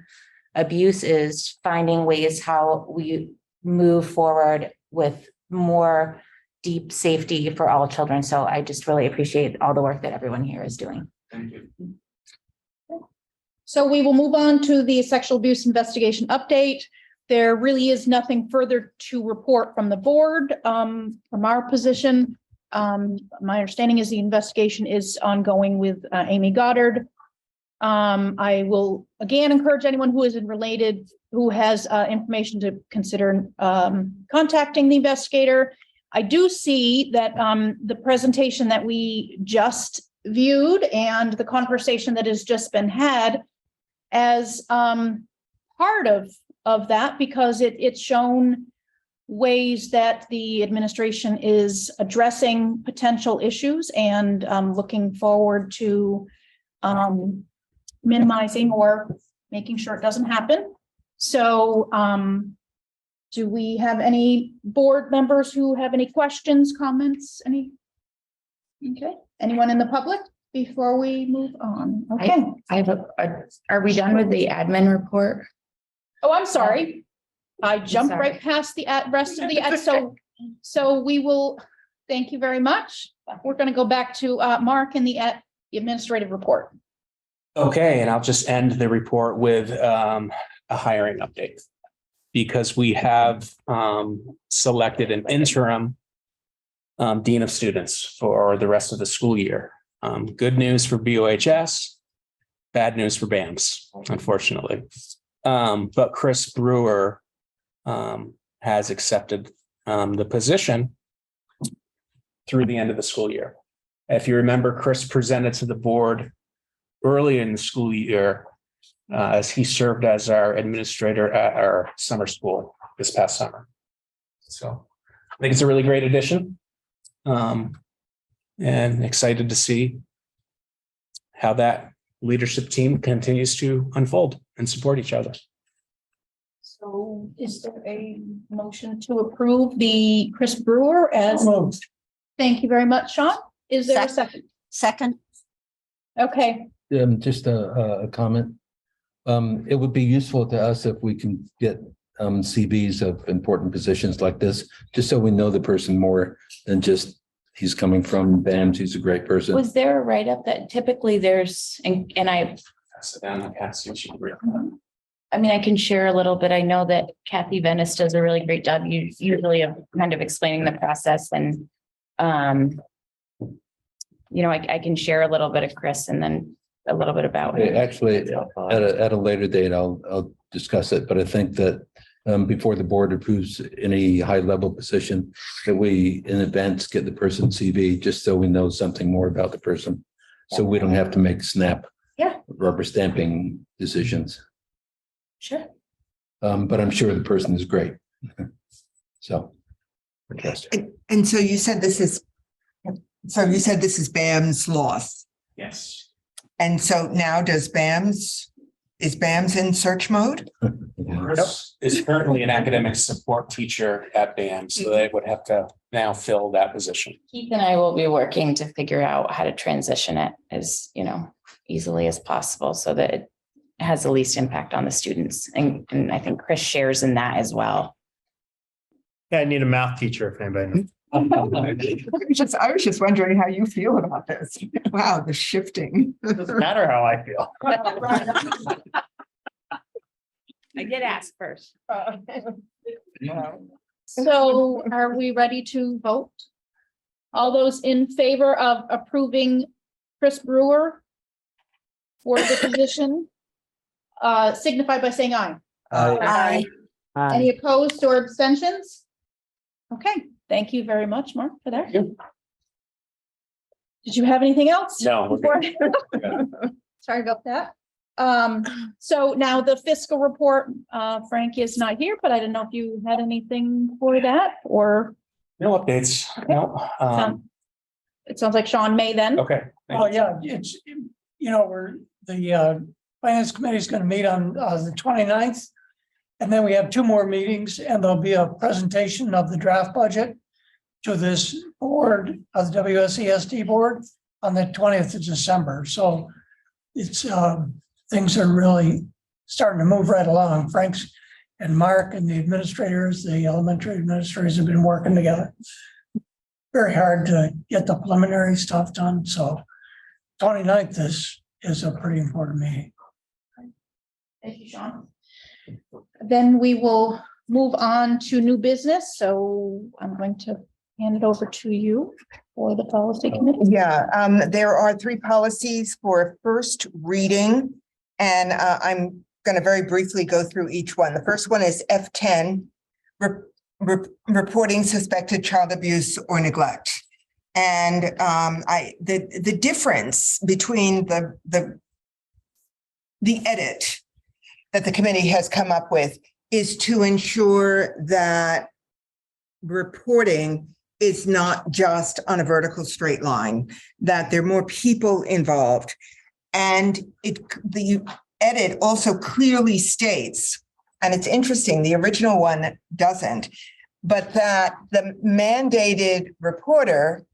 abuse, is finding ways how we move forward with more deep safety for all children. So I just really appreciate all the work that everyone here is doing. Thank you. So we will move on to the sexual abuse investigation update. There really is nothing further to report from the board. From our position, my understanding is the investigation is ongoing with Amy Goddard. I will again encourage anyone who is related, who has information, to consider contacting the investigator. I do see that the presentation that we just viewed and the conversation that has just been had as part of that, because it's shown ways that the administration is addressing potential issues and looking forward to minimizing or making sure it doesn't happen. So do we have any board members who have any questions, comments, any? Okay, anyone in the public before we move on? Okay. I have are we done with the admin report? Oh, I'm sorry. I jumped right past the rest of the ad. So we will, thank you very much. We're going to go back to Mark and the administrative report. Okay, and I'll just end the report with a hiring update, because we have selected an interim dean of students for the rest of the school year. Good news for BOHS, bad news for BAMS, unfortunately. But Chris Brewer has accepted the position through the end of the school year. If you remember, Chris presented to the board early in the school year as he served as our administrator at our summer school this past summer. So I think it's a really great addition, and excited to see how that leadership team continues to unfold and support each other. So is there a motion to approve the Chris Brewer as? Thank you very much, Sean. Is there a second? Second. Okay. Just a comment. It would be useful to us if we can get CVs of important positions like this, just so we know the person more than just he's coming from BAMS. He's a great person. Was there a write-up that typically there's, and I pass it down to Cassie. She can read. I mean, I can share a little bit. I know that Kathy Venice does a really great job usually of kind of explaining the process, and you know, I can share a little bit of Chris and then a little bit about him. Actually, at a later date, I'll discuss it, but I think that before the board approves any high level position, that we in advance get the person's CV, just so we know something more about the person, so we don't have to make snap rubber stamping decisions. Sure. But I'm sure the person is great. So. And so you said this is BAM's loss. Yes. And so now is BAM's in search mode? Chris is currently an academic support teacher at BAMS, so they would have to now fill that position. Keith and I will be working to figure out how to transition it as, you know, easily as possible so that it has the least impact on the students. And I think Chris shares in that as well. Yeah, I need a math teacher if anybody knows. I was just wondering how you feel about this. Wow, the shifting. Doesn't matter how I feel. I did ask first. So are we ready to vote? All those in favor of approving Chris Brewer for the position, signify by saying aye. Aye. Any opposed or abstentions? Okay, thank you very much, Mark, for that. Did you have anything else? No. before- Sorry about that. So now the fiscal report, Frank is not here, but I didn't know if you had anything for that or. No updates. No. It sounds like Sean may then. Okay. Oh, yeah, it's, we're, the finance committee is going to meet on the 29th. And then we have 2 more meetings and there'll be a presentation of the draft budget to this board, of the WSESD board, on the 20th of December. So it's, things are really starting to move right along. Frank's and Mark and the administrators, the elementary administrators have been working together very hard to get the preliminary stuff done. So 29th is a pretty important meeting. Thank you, Sean. Then we will move on to new business. So I'm going to hand it over to you for the policy committee. Yeah, there are 3 policies for first reading, and I'm going to very briefly go through each one. The first one is F10, reporting suspected child abuse or neglect. And the difference between the edit that the committee has come up with is to ensure that reporting is not just on a vertical straight line, that there are more people involved. And the edit also clearly states, and it's interesting, the original one doesn't, but that the mandated reporter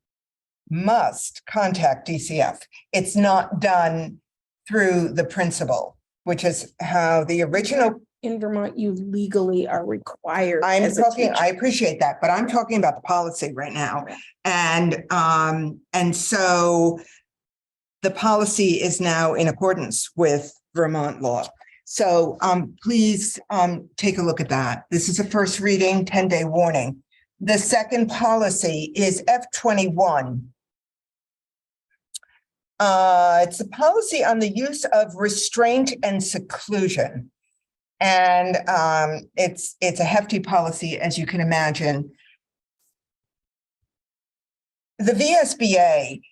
must contact DCF. It's not done through the principal, which is how the original. In Vermont, you legally are required. I I appreciate that, but I'm talking about the policy right now. And so the policy is now in accordance with Vermont law. So please take a look at that. This is a first reading, 10-day warning. The second policy is F21. It's a policy on the use of restraint and seclusion. And it's a hefty policy, as you can imagine. The VSBA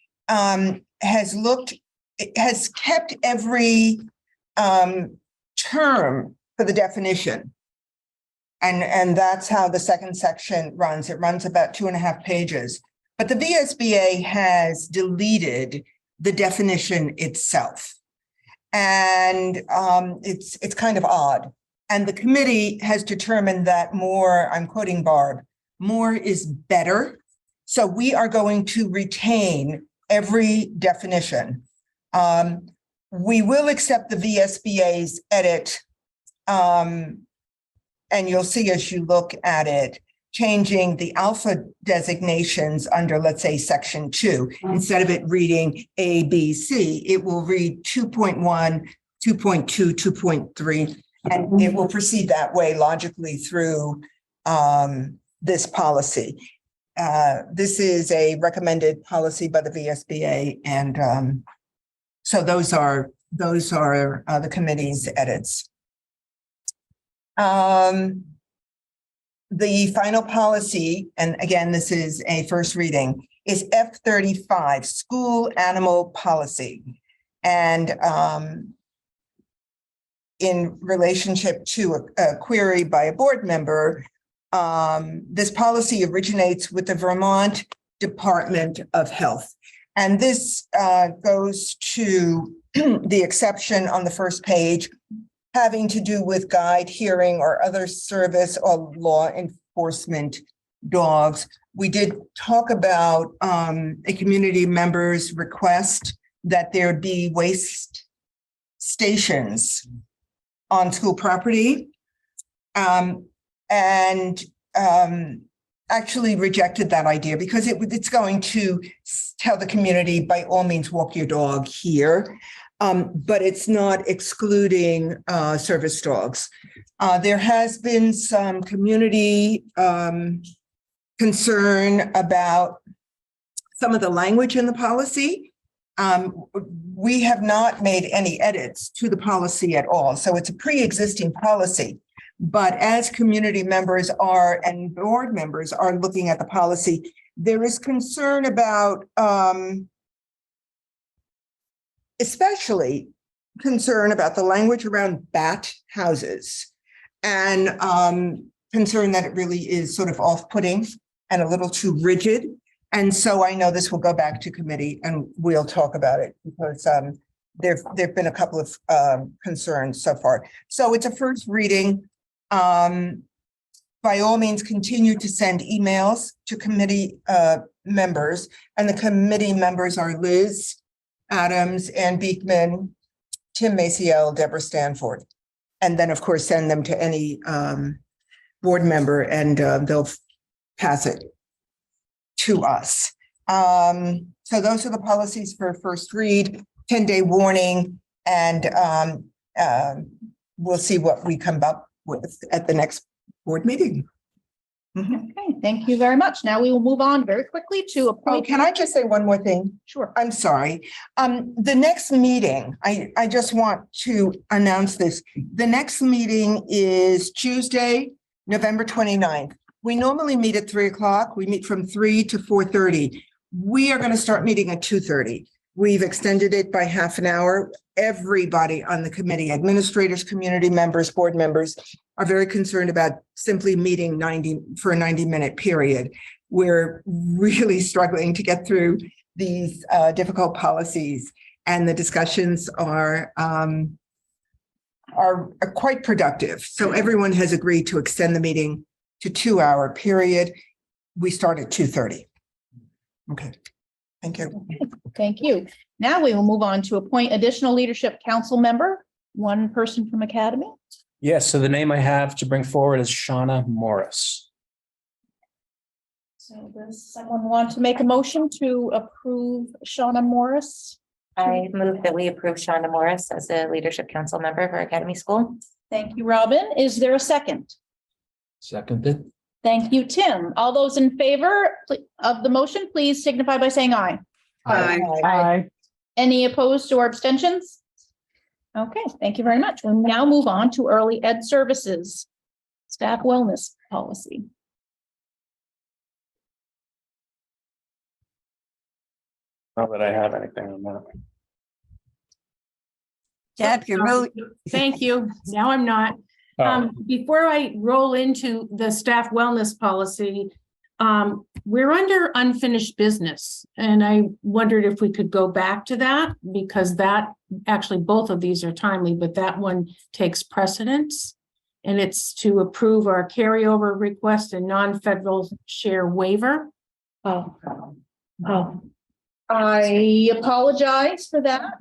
has kept every term for the definition. And that's how the second section runs. It runs about 2.5 pages. But the VSBA has deleted the definition itself. And it's kind of odd. And the committee has determined that more, I'm quoting Barb, more is better. So we are going to retain every definition. We will accept the VSBA's edit. And you'll see as you look at it, changing the alpha designations under, let's say, section 2. Instead of it reading A, B, C, it will read 2.1, 2.2, 2.3, and it will proceed that way logically through this policy. This is a recommended policy by the VSBA, and so those are the committee's edits. The final policy, and again, this is a first reading, is F35, school animal policy. And in relationship to a query by a board member, this policy originates with the Vermont Department of Health. And this goes to the exception on the first page, having to do with guide, hearing, or other service or law enforcement dogs. We did talk about a community member's request that there be waste stations on school property. actually rejected that idea because it's going to tell the community, by all means, walk your dog here. But it's not excluding service dogs. There has been some community concern about some of the language in the policy. We have not made any edits to the policy at all. So it's a pre-existing policy. But as community members and board members are looking at the policy, there is concern about, especially concern about the language around bat houses and concern that it really is sort of off-putting and a little too rigid. And so I know this will go back to committee and we'll talk about it because there've been a couple of concerns so far. So it's a first reading. By all means, continue to send emails to committee members, and the committee members are Liz Adams, Ann Beekman, Tim Maciel, Deborah Stanford. And then, of course, send them to any board member and they'll pass it to us. So those are the policies for first read, 10-day warning, and we'll see what we come up with at the next board meeting. Okay, thank you very much. Now we will move on very quickly to appoint. Can I just say one more thing? Sure. I'm sorry. The next meeting, I just want to announce this. The next meeting is Tuesday, November 29th. We normally meet at 3 o'clock. We meet from 3 to 4:30. We are going to start meeting at 2:30. We've extended it by half an hour. Everybody on the committee, administrators, community members, board members, are very concerned about simply meeting for a 90-minute period. We're really struggling to get through these difficult policies, and the discussions are quite productive. So everyone has agreed to extend the meeting to 2-hour period. We start at 2:30. Okay, thank you. Thank you. Now we will move on to appoint additional leadership council member, one person from Academy. Yes, so the name I have to bring forward is Shauna Morris. So does someone want to make a motion to approve Shauna Morris? I move that we approve Shauna Morris as a leadership council member for Academy School. Thank you, Robin. Is there a second? Seconded. Thank you, Tim. All those in favor of the motion, please signify by saying aye. Aye. Any opposed or abstentions? Okay, thank you very much. We'll now move on to early ed services, staff wellness policy. Not that I have anything on that. Deb, you're really. Thank you. Now I'm not. Before I roll into the staff wellness policy, we're under unfinished business. And I wondered if we could go back to that because that actually both of these are timely, but that one takes precedence. And it's to approve our carryover request and non-federal share waiver. I apologize for that.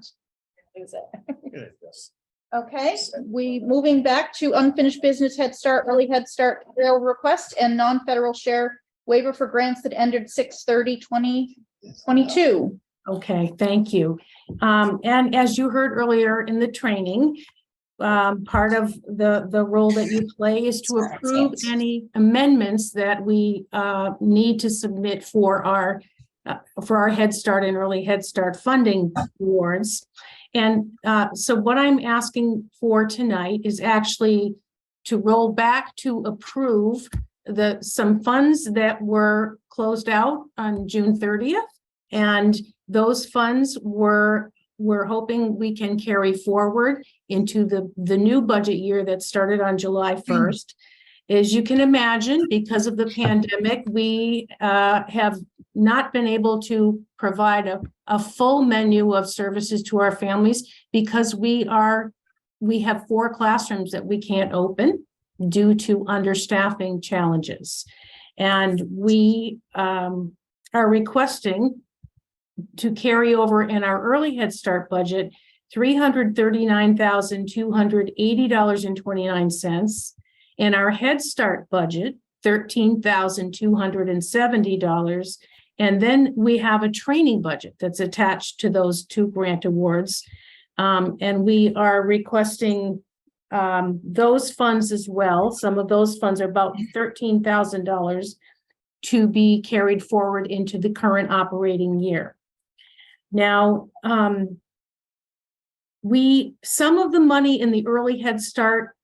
Okay, we moving back to unfinished business, Head Start, early Head Start request and non-federal share waiver for grants that ended 6/30/2022. Okay, thank you. And as you heard earlier in the training, part of the role that you play is to approve any amendments that we need to submit for our Head Start and early Head Start funding awards. And so what I'm asking for tonight is actually to roll back to approve some funds that were closed out on June 30th. And those funds we're hoping we can carry forward into the new budget year that started on July 1st. As you can imagine, because of the pandemic, we have not been able to provide a full menu of services to our families because we have 4 classrooms that we can't open due to understaffing challenges. And we are requesting to carry over in our early Head Start budget $339,280.29. In our Head Start budget, $13,270. And then we have a training budget that's attached to those two grant awards. And we are requesting those funds as well. Some of those funds are about $13,000 to be carried forward into the current operating year. Now, some of the money in the early Head Start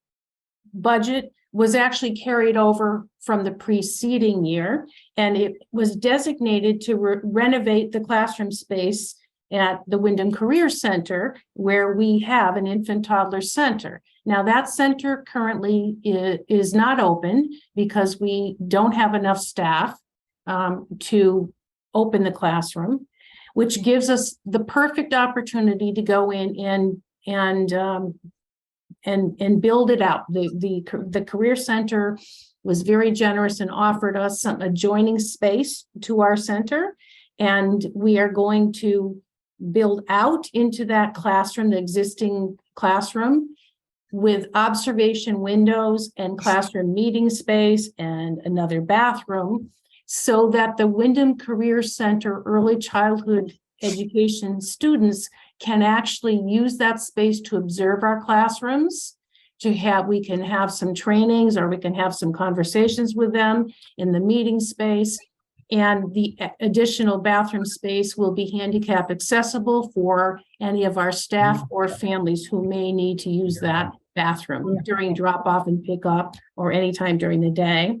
budget was actually carried over from the preceding year, and it was designated to renovate the classroom space at the Windham Career Center, where we have an infant toddler center. Now, that center currently is not open because we don't have enough staff to open the classroom, which gives us the perfect opportunity to go in and build it out. The Career Center was very generous and offered us some adjoining space to our center, and we are going to build out into that classroom, the existing classroom, with observation windows and classroom meeting space and another bathroom, so that the Windham Career Center early childhood education students can actually use that space to observe our classrooms, we can have some trainings, or we can have some conversations with them in the meeting space. And the additional bathroom space will be handicap accessible for any of our staff or families who may need to use that bathroom during drop off and pick up, or anytime during the day.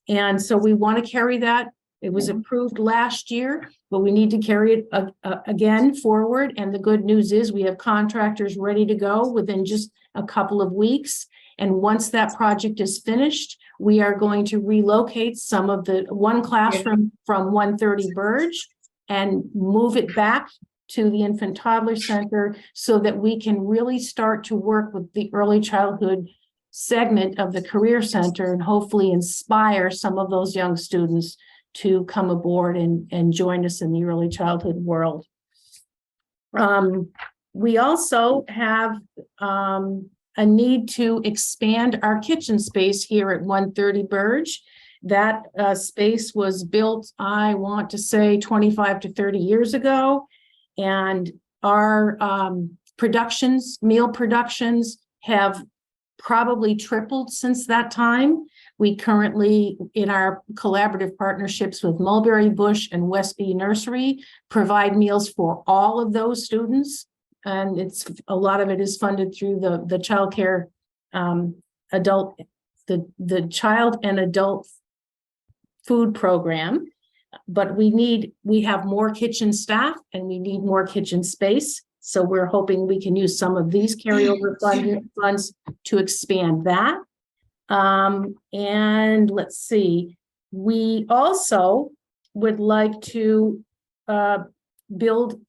And so we want to carry that. It was approved last year, but we need to carry it again forward. And the good news is we have contractors ready to go within just a couple of weeks. And once that project is finished, we are going to relocate some of the one classroom from 130 Burge and move it back to the Infant Toddler Center, so that we can really start to work with the early childhood segment of the Career Center and hopefully inspire some of those young students to come aboard and join us in the early childhood world. We also have a need to expand our kitchen space here at 130 Burge. That space was built, I want to say, 25 to 30 years ago. And our meal productions have probably tripled since that time. We currently, in our collaborative partnerships with Mulberry Bush and Westby Nursery, provide meals for all of those students. And a lot of it is funded through the child care the child and adult food program. But we have more kitchen staff and we need more kitchen space. So we're hoping we can use some of these carryover funds to expand that. And let's see, we also would like to build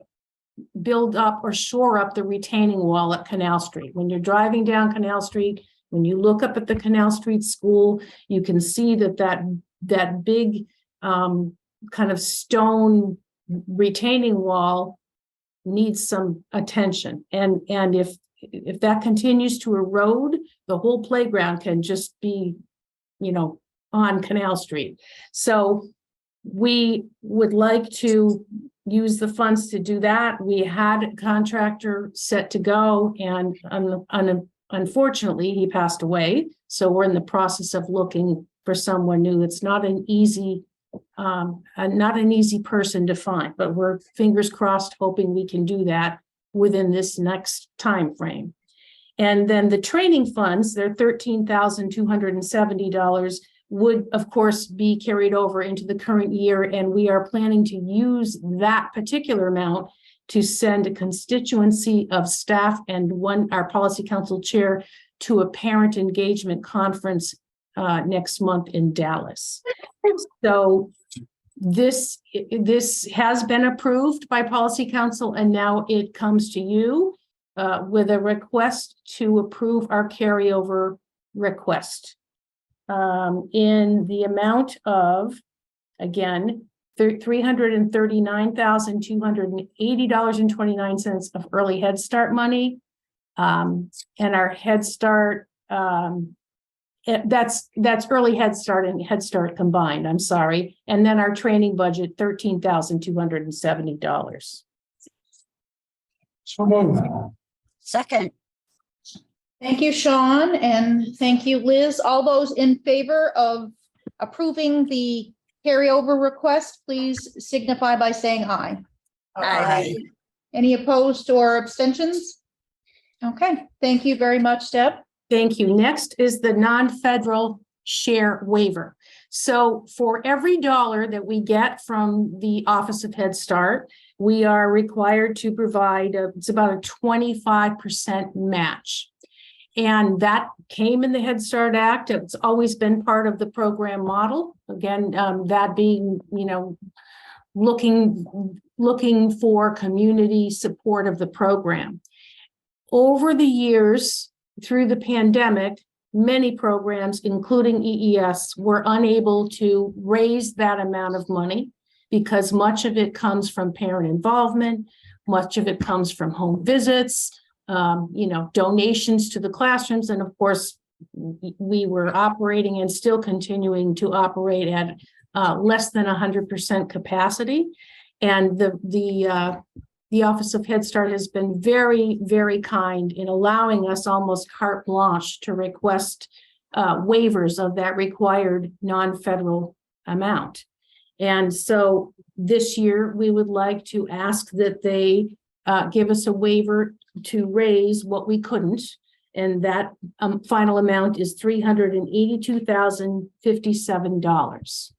up or shore up the retaining wall at Canal Street. When you're driving down Canal Street, when you look up at the Canal Street School, you can see that big kind of stone retaining wall needs some attention. And if that continues to erode, the whole playground can just be, on Canal Street. So we would like to use the funds to do that. We had a contractor set to go, and unfortunately he passed away. So we're in the process of looking for someone new. It's not an easy person to find, but we're fingers crossed, hoping we can do that within this next time frame. And then the training funds, they're $13,270, would of course be carried over into the current year, and we are planning to use that particular amount to send a constituency of staff and our policy council chair to a parent engagement conference next month in Dallas. So this has been approved by policy council, and now it comes to you with a request to approve our carryover request in the amount of, again, $339,280.29 of early Head Start money, and our Head Start That's early Head Start and Head Start combined, I'm sorry. And then our training budget, $13,270. So moved. Second. Thank you, Sean, and thank you, Liz. All those in favor of approving the carryover request, please signify by saying aye. Aye. Any opposed or abstentions? Okay, thank you very much, Deb. Thank you. Next is the non-federal share waiver. So for every dollar that we get from the Office of Head Start, we are required to provide, it's about a 25% match. And that came in the Head Start Act. It's always been part of the program model. Again, that being, looking for community support of the program. Over the years, through the pandemic, many programs, including EES, were unable to raise that amount of money because much of it comes from parent involvement, much of it comes from home visits, donations to the classrooms. And of course, we were operating and still continuing to operate at less than 100% capacity. And the Office of Head Start has been very, very kind in allowing us almost carte blanche to request waivers of that required non-federal amount. And so this year, we would like to ask that they give us a waiver to raise what we couldn't. And that final amount is $382,057.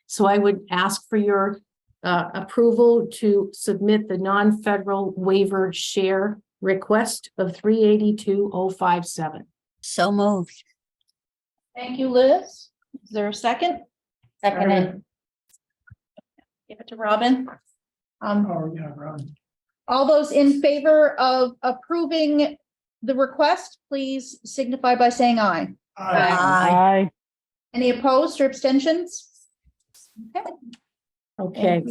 So I would ask for your approval to submit the non-federal waiver share request of $382,057. So moved. Thank you, Liz. Is there a second? Seconded. Give it to Robin. Robin. All those in favor of approving the request, please signify by saying aye. Aye. Any opposed or abstentions? Okay. Okay.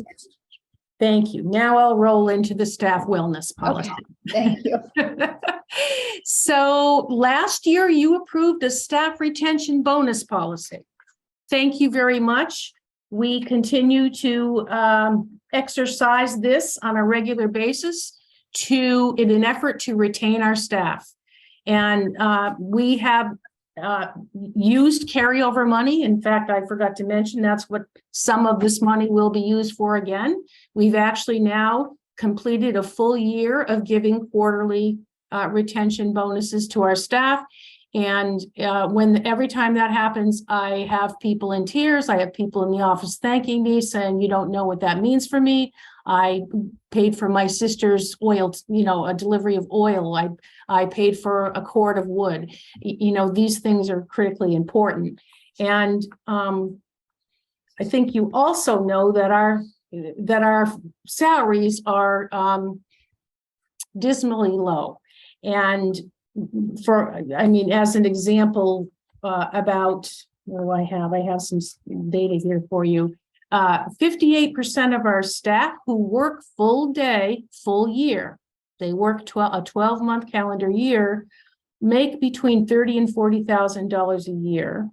Thank you. Now I'll roll into the staff wellness policy. Thank you. So last year you approved a staff retention bonus policy. Thank you very much. We continue to exercise this on a regular basis in an effort to retain our staff. And we have used carryover money. In fact, I forgot to mention that's what some of this money will be used for again. We've actually now completed a full year of giving quarterly retention bonuses to our staff. And every time that happens, I have people in tears. I have people in the office thanking me, saying, you don't know what that means for me. I paid for my sister's oil, a delivery of oil. I paid for a cord of wood. These things are critically important. And I think you also know that our salaries are dismally low. And as an example, about what do I have? I have some data here for you. 58% of our staff who work full day, full year, they work a 12-month calendar year, make between $30,000 and $40,000 a year.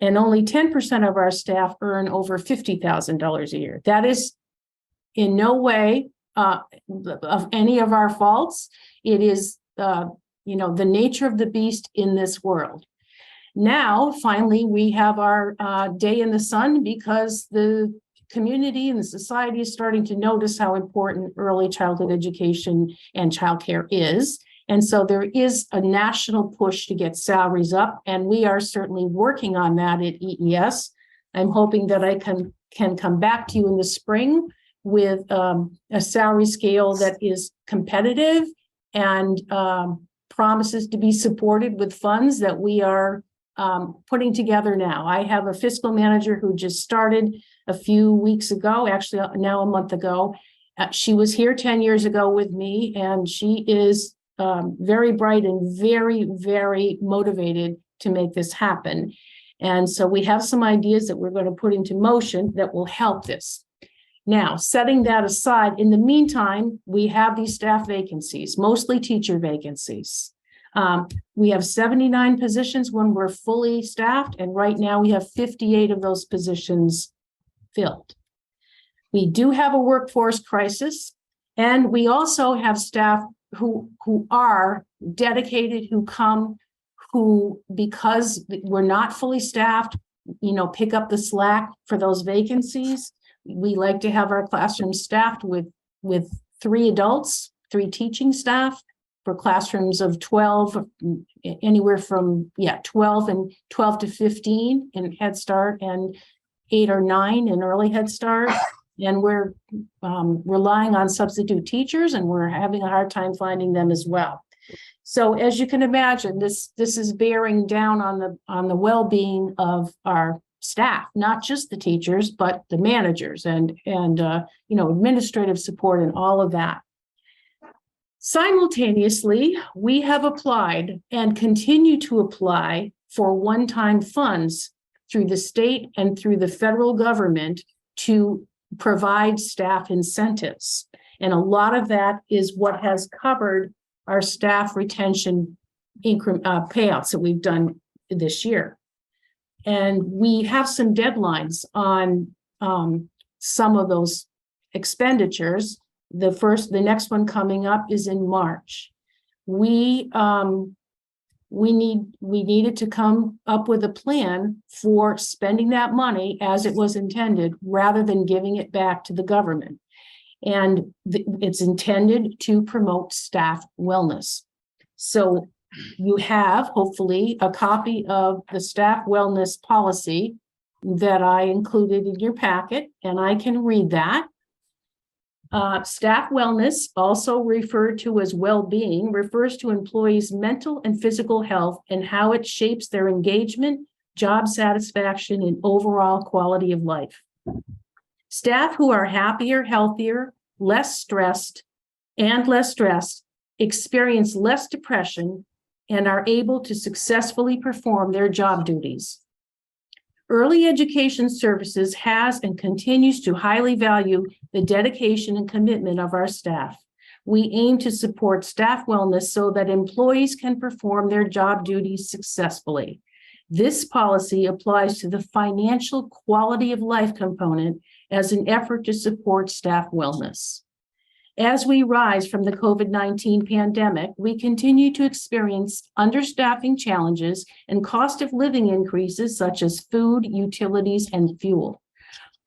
And only 10% of our staff earn over $50,000 a year. That is in no way of any of our faults. It is the nature of the beast in this world. Now, finally, we have our day in the sun because the community and the society is starting to notice how important early childhood education and childcare is. And so there is a national push to get salaries up, and we are certainly working on that at EES. I'm hoping that I can come back to you in the spring with a salary scale that is competitive and promises to be supported with funds that we are putting together now. I have a fiscal manager who just started a few weeks ago, actually now a month ago. She was here 10 years ago with me, and she is very bright and very, very motivated to make this happen. And so we have some ideas that we're going to put into motion that will help this. Now, setting that aside, in the meantime, we have these staff vacancies, mostly teacher vacancies. We have 79 positions when we're fully staffed, and right now we have 58 of those positions filled. We do have a workforce crisis, and we also have staff who are dedicated, who, because we're not fully staffed, pick up the slack for those vacancies. We like to have our classrooms staffed with 3 adults, 3 teaching staff for classrooms of 12, anywhere from 12 to 15 in Head Start, and 8 or 9 in early Head Start. And we're relying on substitute teachers, and we're having a hard time finding them as well. So as you can imagine, this is bearing down on the well-being of our staff, not just the teachers, but the managers and administrative support and all of that. Simultaneously, we have applied and continue to apply for one-time funds through the state and through the federal government to provide staff incentives. And a lot of that is what has covered our staff retention payouts that we've done this year. And we have some deadlines on some of those expenditures. The next one coming up is in March. We needed to come up with a plan for spending that money as it was intended, rather than giving it back to the government. And it's intended to promote staff wellness. So you have hopefully a copy of the staff wellness policy that I included in your packet, and I can read that. Staff wellness, also referred to as well-being, refers to employees' mental and physical health and how it shapes their engagement, job satisfaction, and overall quality of life. Staff who are happier, healthier, less stressed, experience less depression, and are able to successfully perform their job duties. Early Education Services has and continues to highly value the dedication and commitment of our staff. We aim to support staff wellness so that employees can perform their job duties successfully. This policy applies to the financial quality of life component as an effort to support staff wellness. As we rise from the COVID-19 pandemic, we continue to experience understaffing challenges and cost of living increases such as food, utilities, and fuel.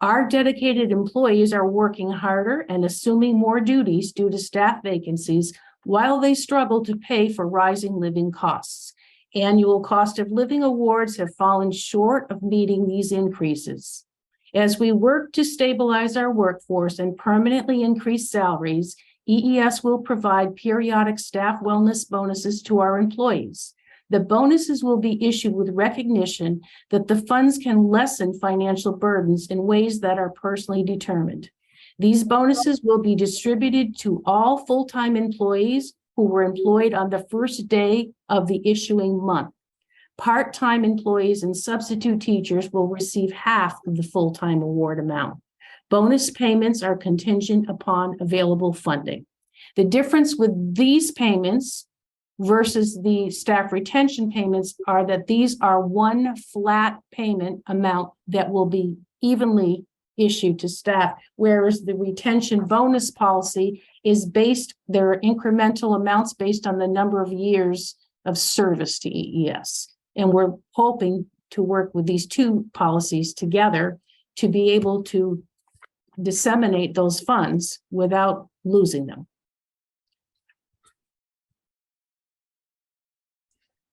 Our dedicated employees are working harder and assuming more duties due to staff vacancies while they struggle to pay for rising living costs. Annual cost of living awards have fallen short of meeting these increases. As we work to stabilize our workforce and permanently increase salaries, EES will provide periodic staff wellness bonuses to our employees. The bonuses will be issued with recognition that the funds can lessen financial burdens in ways that are personally determined. These bonuses will be distributed to all full-time employees who were employed on the first day of the issuing month. Part-time employees and substitute teachers will receive half of the full-time award amount. Bonus payments are contingent upon available funding. The difference with these payments versus the staff retention payments are that these are one flat payment amount that will be evenly issued to staff, whereas the retention bonus policy is there are incremental amounts based on the number of years of service to EES. And we're hoping to work with these two policies together to be able to disseminate those funds without losing them.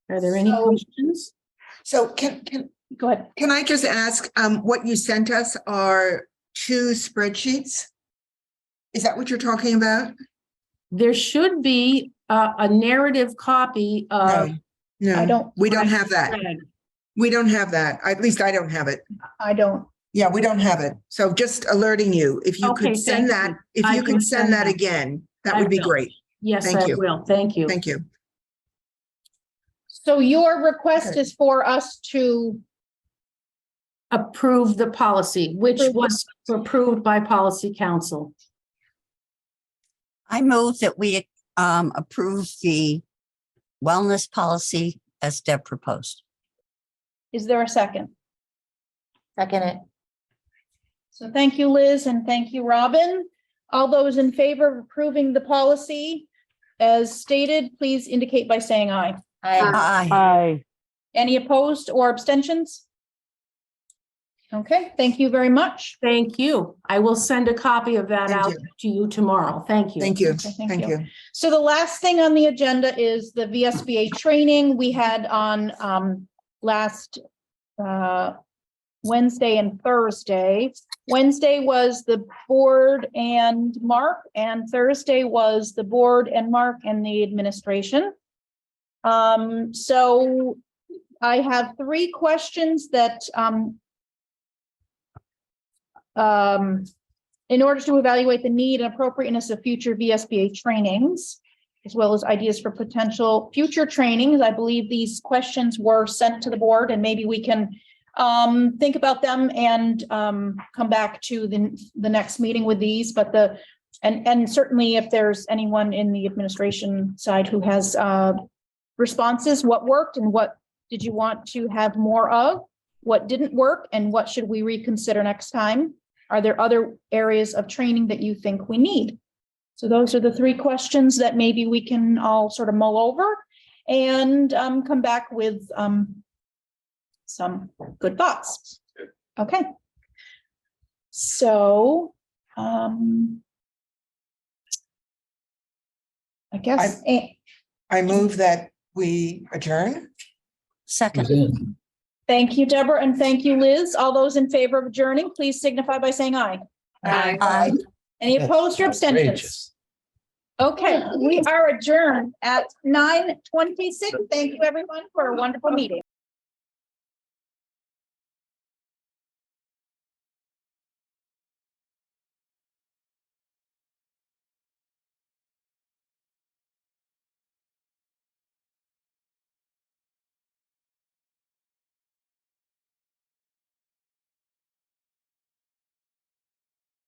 Are there any questions? So go ahead. Can I just ask, what you sent us are 2 spreadsheets? Is that what you're talking about? There should be a narrative copy of. No, we don't have that. We don't have that. At least I don't have it. I don't. Yeah, we don't have it. So just alerting you, if you could send that, if you could send that again, that would be great. Yes, I will. Thank you. Thank you. So your request is for us to approve the policy, which was approved by Policy Council. I move that we approve the wellness policy as Deb proposed. Is there a second? Second it. So thank you, Liz, and thank you, Robin. All those in favor of approving the policy as stated, please indicate by saying aye. Aye. Any opposed or abstentions? Okay, thank you very much. Thank you. I will send a copy of that Thank out you. to you tomorrow. Thank you. Thank you. Okay, Thank you. So the last thing on the agenda is the VSBA training we had on last Wednesday and Thursday. Wednesday was the board and Mark, and Thursday was the board and Mark and the administration. So I have 3 questions that in order to evaluate the need and appropriateness of future VSBA trainings, as well as ideas for potential future trainings. I believe these questions were sent to the board, and maybe we can think about them and come back to the next meeting with these. But and certainly if there's anyone in the administration side who has responses, what worked and what did you want to have more of? What didn't work and what should we reconsider next time? Are there other areas of training that you think we need? So those are the 3 questions that maybe we can all sort of mull over and come back with some good thoughts. Okay. So I guess I move that we adjourn. Second. Thank you, Deborah, and thank you, Liz. All those in favor of adjourning, please signify by saying aye. Aye. Any opposed or abstentions? Okay, we are adjourned at 9:26. Thank you, everyone, for a wonderful meeting.